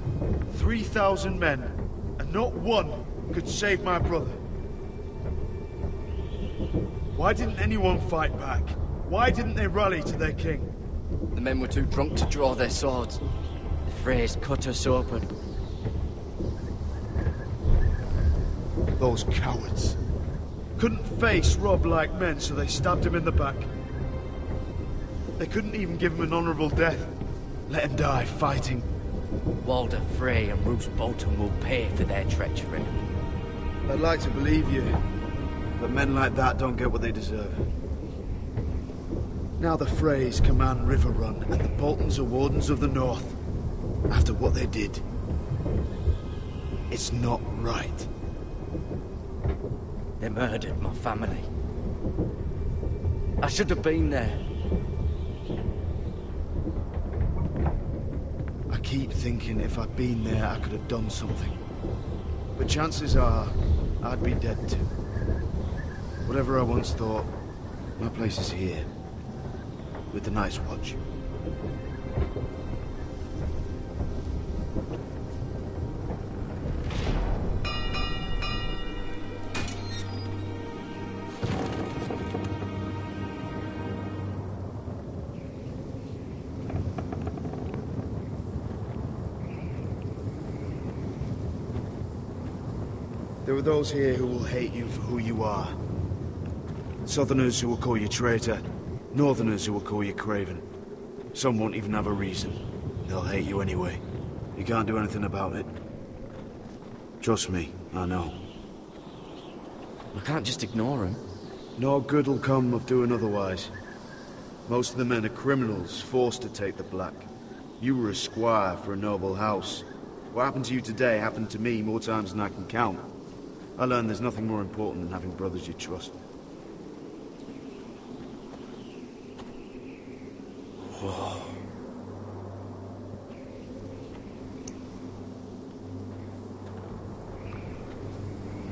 S8: 3,000 men, and not one could save my brother. Why didn't anyone fight back? Why didn't they rally to their king?
S14: The men were too drunk to draw their swords. The Freys cut us open.
S8: Those cowards. Couldn't face Rob like men, so they stabbed him in the back. They couldn't even give him an honorable death. Let him die fighting.
S14: Walder Frey and Roose Bolton will pay for their treachery.
S8: I'd like to believe you, but men like that don't get what they deserve. Now the Freys command Riverrun, and the Boltons are Wardens of the North. After what they did. It's not right.
S14: They murdered my family. I should have been there.
S8: I keep thinking if I'd been there, I could have done something. But chances are, I'd be dead too. Whatever I once thought, my place is here. With the Night's Watch. There are those here who will hate you for who you are. Southerners who will call you traitor. Northerners who will call you craven. Some won't even have a reason. They'll hate you anyway. You can't do anything about it. Trust me, I know.
S14: I can't just ignore him.
S8: No good will come of doing otherwise. Most of the men are criminals, forced to take the black. You were a squire for a noble house. What happened to you today happened to me more times than I can count. I learned there's nothing more important than having brothers you trust.
S14: Whoa.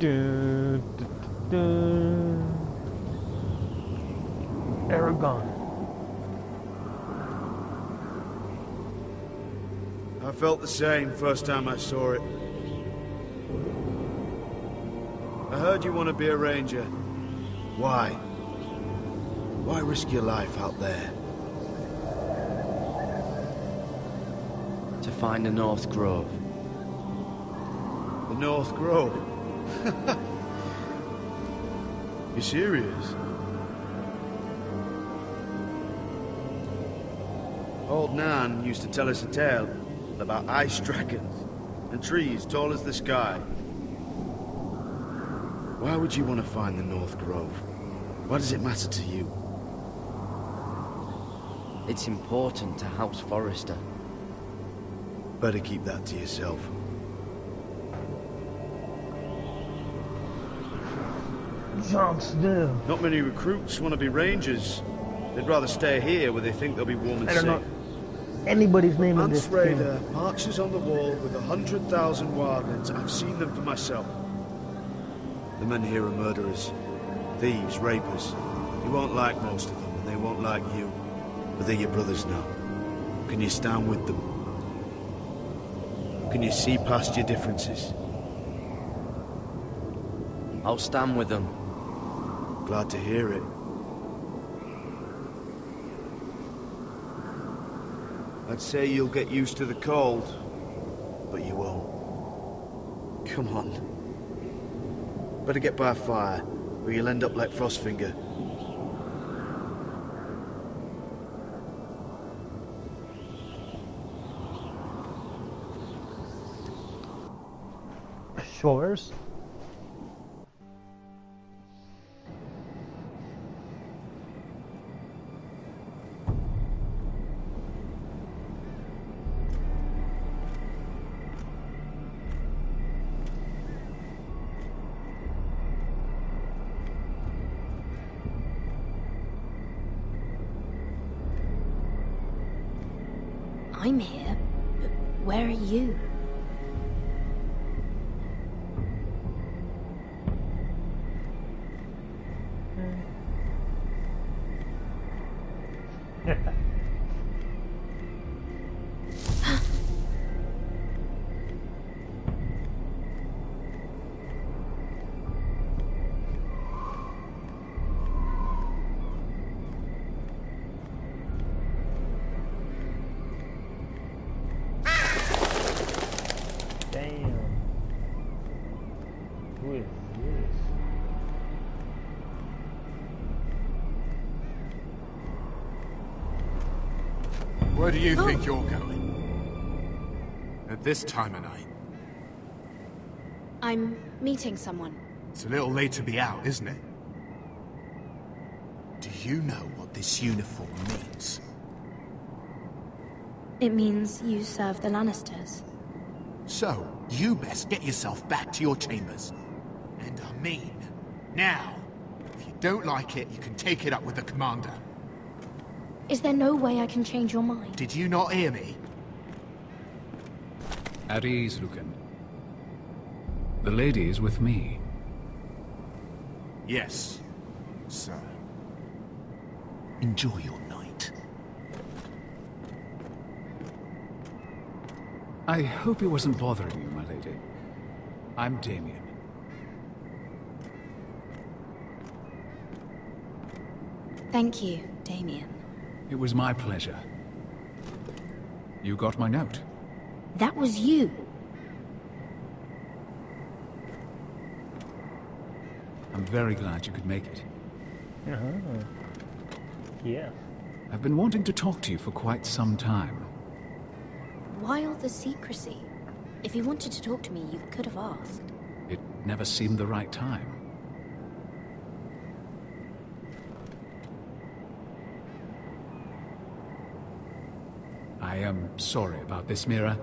S1: Dun, dun, dun, dun. Aragon.
S8: felt the same first time I saw it. I heard you want to be a ranger. Why? Why risk your life out there?
S14: To find the North Grove.
S8: The North Grove? You serious? Old Nan used to tell us a tale about ice dragons and trees tall as the sky. Why would you want to find the North Grove? Why does it matter to you?
S14: It's important to House Forrester.
S8: Better keep that to yourself.
S1: Jon Snow.
S8: Not many recruits want to be rangers. They'd rather stay here where they think they'll be warm and
S1: I don't
S8: safe.
S1: know anybody's name in this
S8: Mance Raider
S1: game.
S8: marches on the wall with 100,000 wildlings. I've seen them for myself. The men here are murderers, thieves, rapers. You won't like most of them, and they won't like you. But they're your brothers now. Can you stand with them? Can you see past your differences?
S14: I'll stand with them.
S8: Glad to hear it. I'd say you'll get used to the cold, but you won't. Come on. Better get by a fire, or you'll end up like Frostfinger.
S1: Shores?
S13: I'm here, but where are you?
S16: Where do you think you're going? At this time of night?
S13: I'm meeting someone.
S16: It's a little late to be out, isn't it? Do you know what this uniform means?
S13: It means you serve the Lannisters.
S16: So, you best get yourself back to your chambers. And I mean, now. If you don't like it, you can take it up with the commander.
S13: Is there no way I can change your mind?
S16: Did you not hear me?
S20: At ease, Lucan. The lady is with me.
S16: Yes, sir. Enjoy your night.
S20: I hope it wasn't bothering you, my lady. I'm Damien.
S13: Thank you, Damien.
S20: It was my pleasure. You got my note?
S13: That was you.
S20: I'm very glad you could make it.
S1: Yeah.
S20: I've been wanting to talk to you for quite some time.
S13: Why all the secrecy? If you wanted to talk to me, you could have asked.
S20: It never seemed the right time. I am sorry about this, Mira,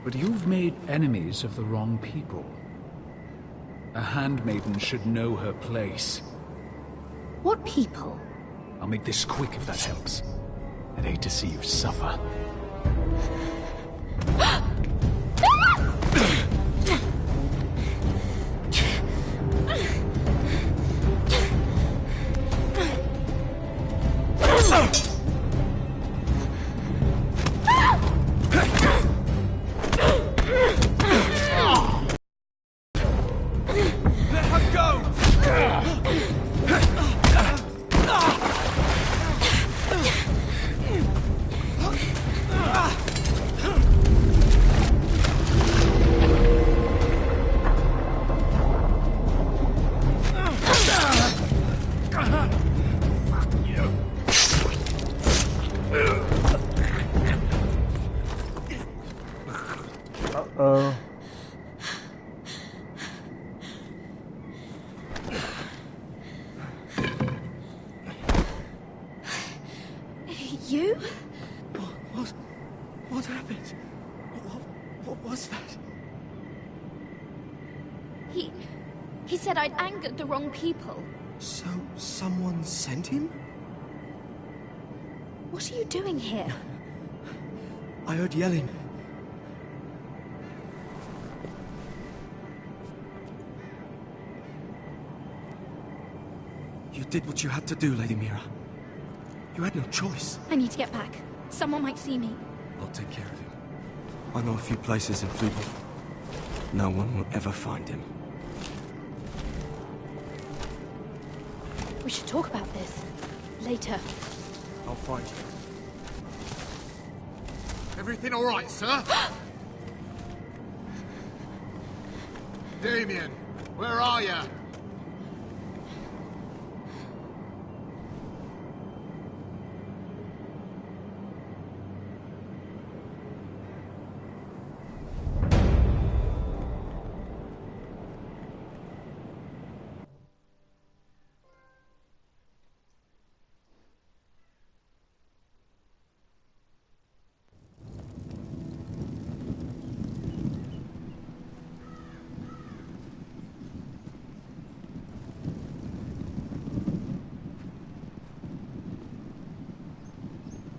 S20: but you've made enemies of the wrong people. A handmaiden should know her place.
S13: What people?
S20: I'll make this quick if that helps. I'd hate to see you suffer.
S1: Uh-oh.
S6: You?
S17: What happened? What was that?
S6: He said I'd angered the wrong people.
S17: So, someone sent him?
S6: What are you doing here?
S17: I heard yelling. You did what you had to do, Lady Mira. You had no choice.
S6: I need to get back. Someone might see me.
S17: I'll take care of him. I know a few places in Fleetwood. No one will ever find him.
S6: We should talk about this. Later.
S17: I'll find you.
S16: Everything all right, sir? Damien, where are you?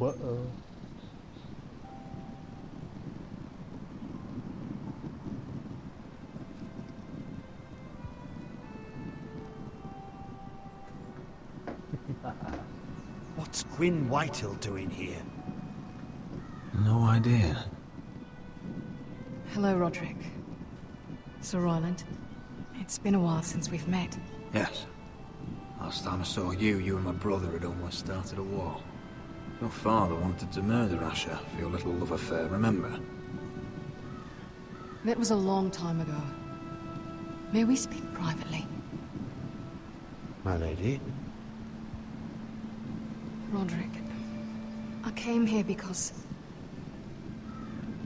S1: Uh-oh.
S4: What's Gwyn Whitehill doing here?
S2: No idea.
S12: Hello, Roderick. Sir Roland. It's been a while since we've met.
S3: Yes. Last time I saw you, you and my brother had almost started a war. Your father wanted to murder Asher for your little love affair, remember?
S12: That was a long time ago. May we speak privately?
S8: My lady?
S12: Roderick, I came here because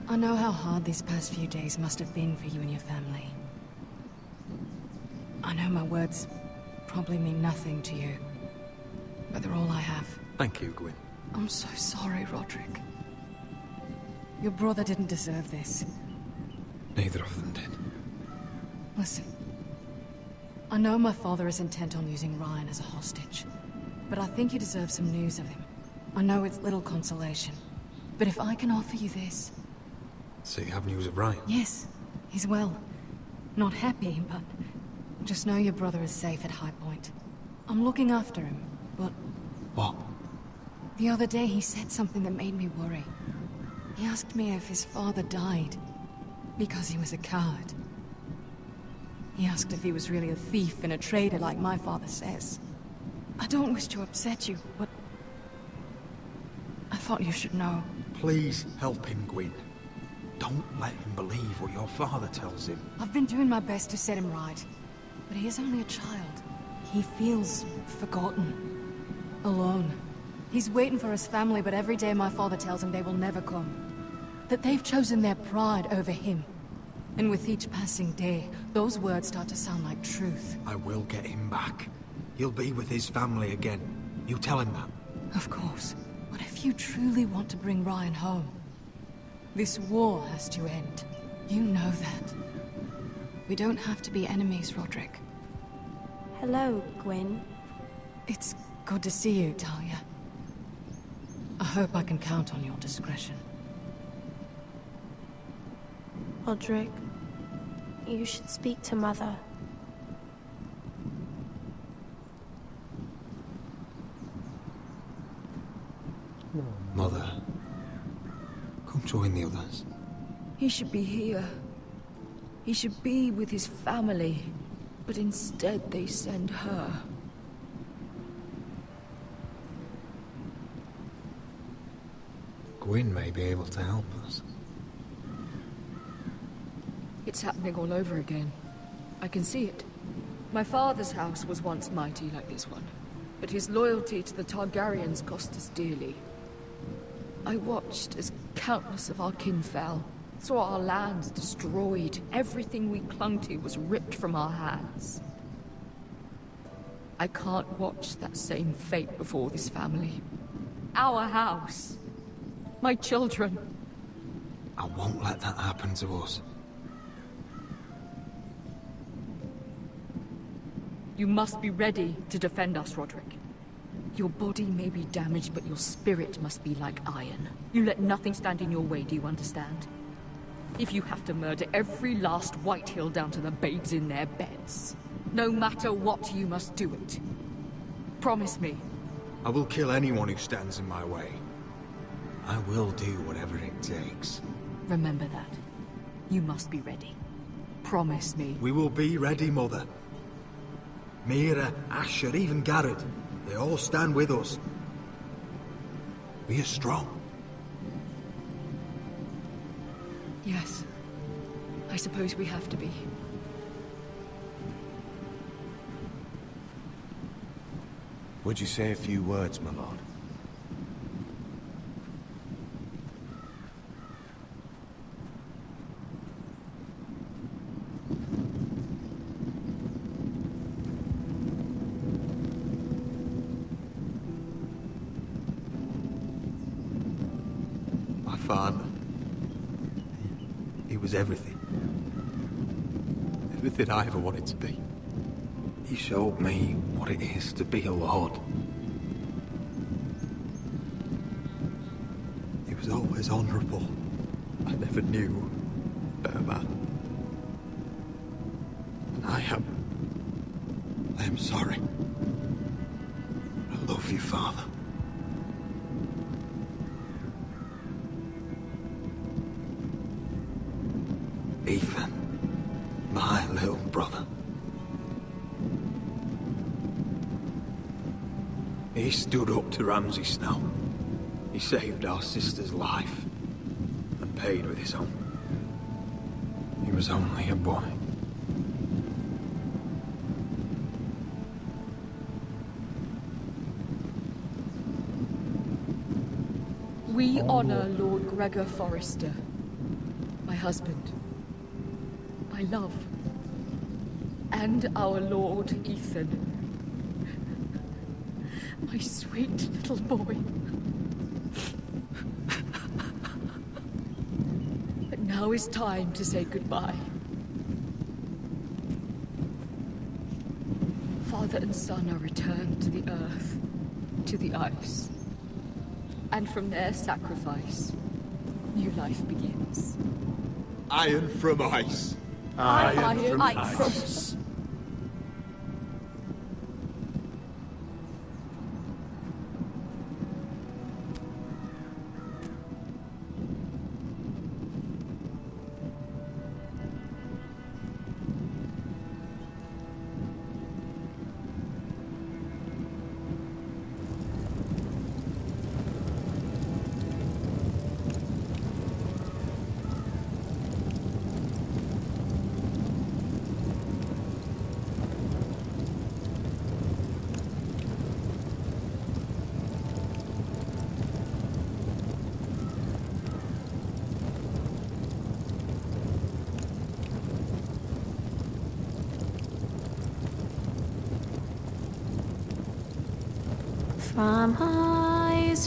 S12: I know how hard these past few days must have been for you and your family. I know my words probably mean nothing to you, but they're all I have.
S3: Thank you, Gwyn.
S12: I'm so sorry, Roderick. Your brother didn't deserve this.
S3: Neither of them did.
S12: Listen, I know my father is intent on using Ryan as a hostage, but I think you deserve some news of him. I know it's little consolation, but if I can offer you this...
S3: So you have news of Ryan?
S12: Yes, he's well. Not happy, but just know your brother is safe at High Point. I'm looking after him, but...
S3: What?
S12: The other day he said something that made me worry. He asked me if his father died because he was a coward. He asked if he was really a thief and a traitor like my father says. I don't wish to upset you, but I thought you should know.
S3: Please help him, Gwyn. Don't let him believe what your father tells him.
S12: I've been doing my best to set him right, but he is only a child. He feels forgotten, alone. He's waiting for his family, but every day my father tells him they will never come. That they've chosen their pride over him. And with each passing day, those words start to sound like truth.
S3: I will get him back. He'll be with his family again. You tell him that.
S12: Of course. But if you truly want to bring Ryan home, this war has to end. You know that. We don't have to be enemies, Roderick.
S13: Hello, Gwyn.
S12: It's good to see you, Talia. I hope I can count on your discretion.
S13: Roderick, you should speak to Mother.
S3: Mother, come join the others.
S7: He should be here. He should be with his family. But instead they send her.
S3: Gwyn may be able to help us.
S19: It's happening all over again. I can see it. My father's house was once mighty like this one, but his loyalty to the Targaryens cost us dearly. I watched as countless of our kin fell, Saw our lands destroyed. Everything we clung to was ripped from our hands. I can't watch that same fate before this family. Our house. My children.
S15: I won't let that happen to us.
S19: You must be ready to defend us, Roderick. Your body may be damaged, but your spirit must be like iron. You let nothing stand in your way, do you understand? If you have to murder every last Whitehill down to the babes in their beds, no matter what, you must do it. Promise me.
S15: I will kill anyone who stands in my way. I will do whatever it takes.
S19: Remember that. You must be ready. Promise me.
S15: We will be ready, Mother. Mira, Asher, even Garrett. They all stand with us. We are strong.
S19: Yes. I suppose we have to be.
S15: Would you say a few words, my lord? My father. He was everything. Everything I ever wanted to be. He showed me what it is to be a lord. He was always honourable. I never knew a better man. And I am sorry. I love you, Father. Ethan, my little brother. He stood up to Ramsay Snow. He saved our sister's life and paid with his own. He was only a boy.
S19: We honor Lord Gregor Forrester, my husband, my love, and our Lord Ethan. My sweet little boy. But now is time to say goodbye. Father and son are returned to the earth, to the ice. And from their sacrifice, new life begins.
S15: Iron from ice.
S19: Iron from ice.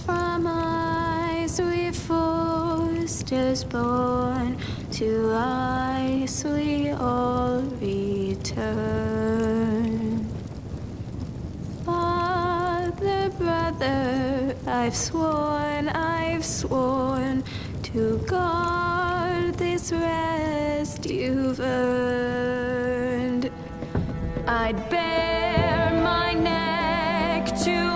S13: From ice we Forsters born, to ice we all return. Father, brother, I've sworn to guard this rest you've earned. I'd bare my neck to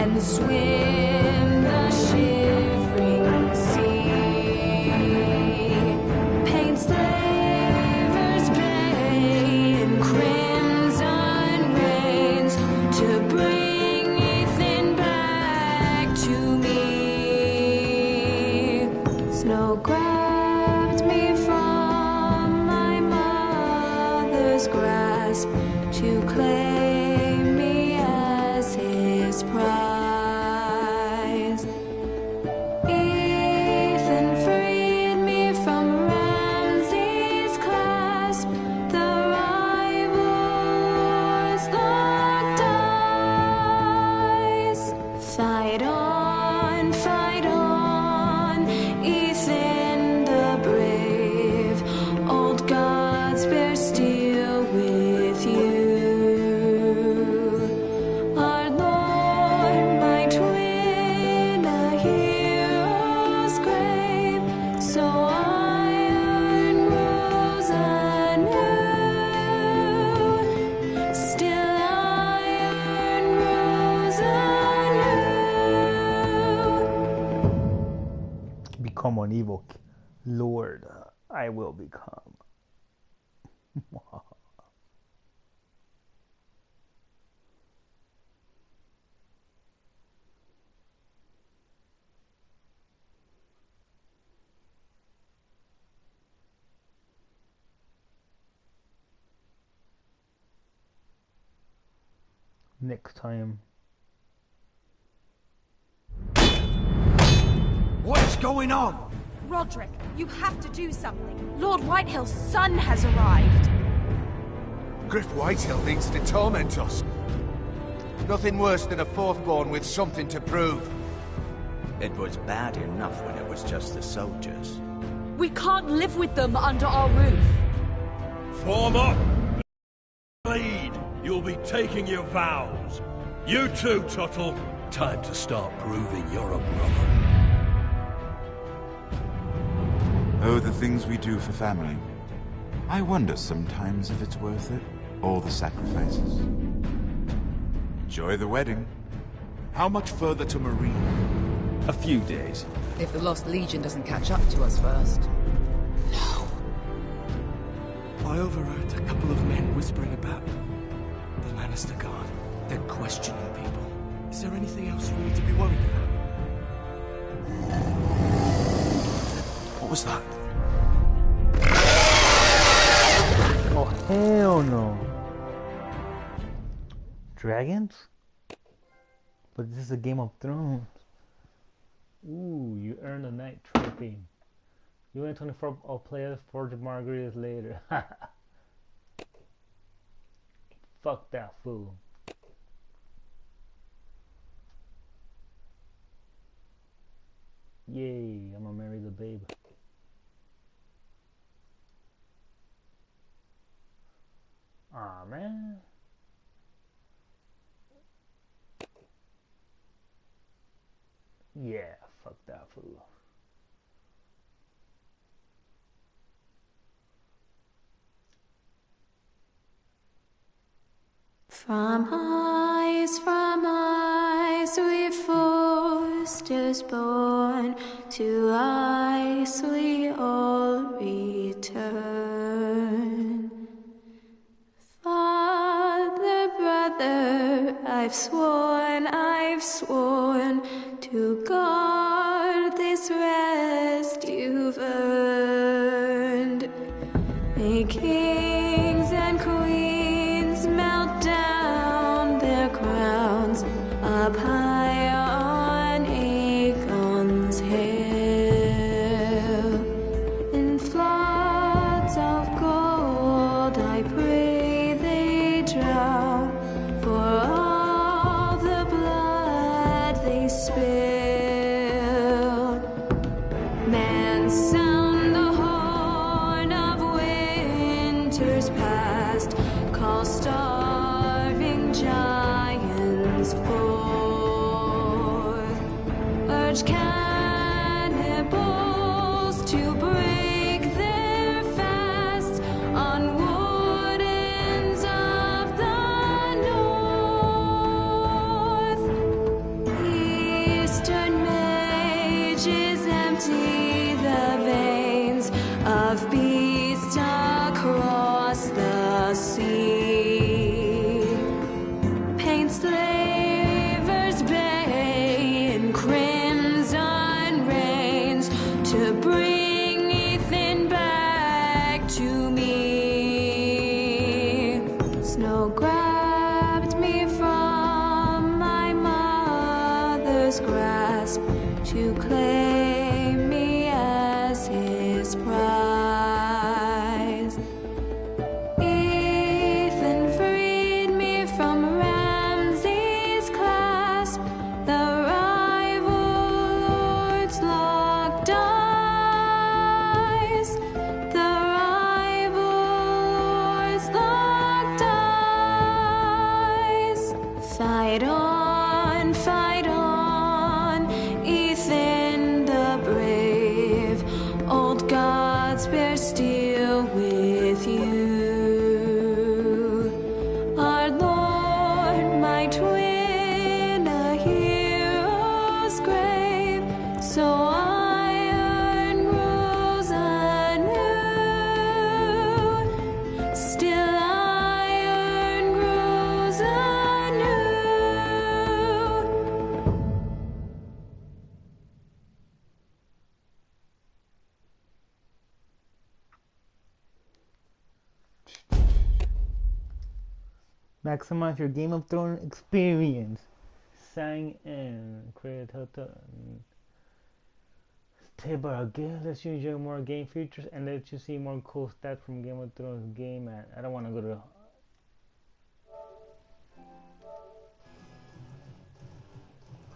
S13: and swim the shivering sea. Paint slavers gray in crimson rains to bring Ethan back to me. Snow grabbed me from my mother's grasp to claim me as his prize. So iron grows anew. Still iron grows anew.
S1: Become an evil lord. I will become. Next time.
S17: What's going on?
S6: Roderick, you have to do something. Lord Whitehill's son has arrived.
S16: Griff Whitehill means to torment us. Nothing worse than a fourthborn with something to prove.
S2: It was bad enough when it was just the soldiers.
S19: We can't live with them under our roof.
S18: Form up! Lead! You'll be taking your vows. You too, Tuttle. Time to start proving you're a brother.
S9: Oh, the things we do for family. I wonder sometimes if it's worth it. All the sacrifices. Enjoy the wedding.
S11: How much further to Marine?
S2: A few days.
S7: If the Lost Legion doesn't catch up to us first.
S17: I overheard a couple of men whispering about the Lannister Guard. They're questioning people. Is there anything else we need to be worried about?
S2: What was that?
S1: Oh, hell no. Dragons? But this is a Game of Thrones. Ooh, you earned a night trophy. You win 24 players, 40 margaritas later. Fuck that fool. Yay, I'm gonna marry the babe. Aw, man. Yeah, fuck that fool.
S13: From ice we foresters born, to ice we all return. Father, brother, I've sworn to guard this rest you've earned. May kings and queens melt down their crowns up high on Aegon's hill. In floods of gold I pray they drown, for all the blood they spill. Men sound the horn of winter's past, call starving giants forth, urge cannibals to break their fast on wardens of the north. Eastern mages empty the veins of beasts across the sea. Paint slavers bay in crimson rains to bring Ethan back to me. Snow grabbed me from my mother's grasp to claim me as his prize.
S5: hearts bear steel with you. Our Lord might win a hero's grave, so iron grows anew. Still iron grows anew.
S1: Maximize your Game of Thrones experience. Sign in. Create TellTALE. Table again lets you enjoy more game features and lets you see more cool stats from Game of Thrones game. And I don't want to go to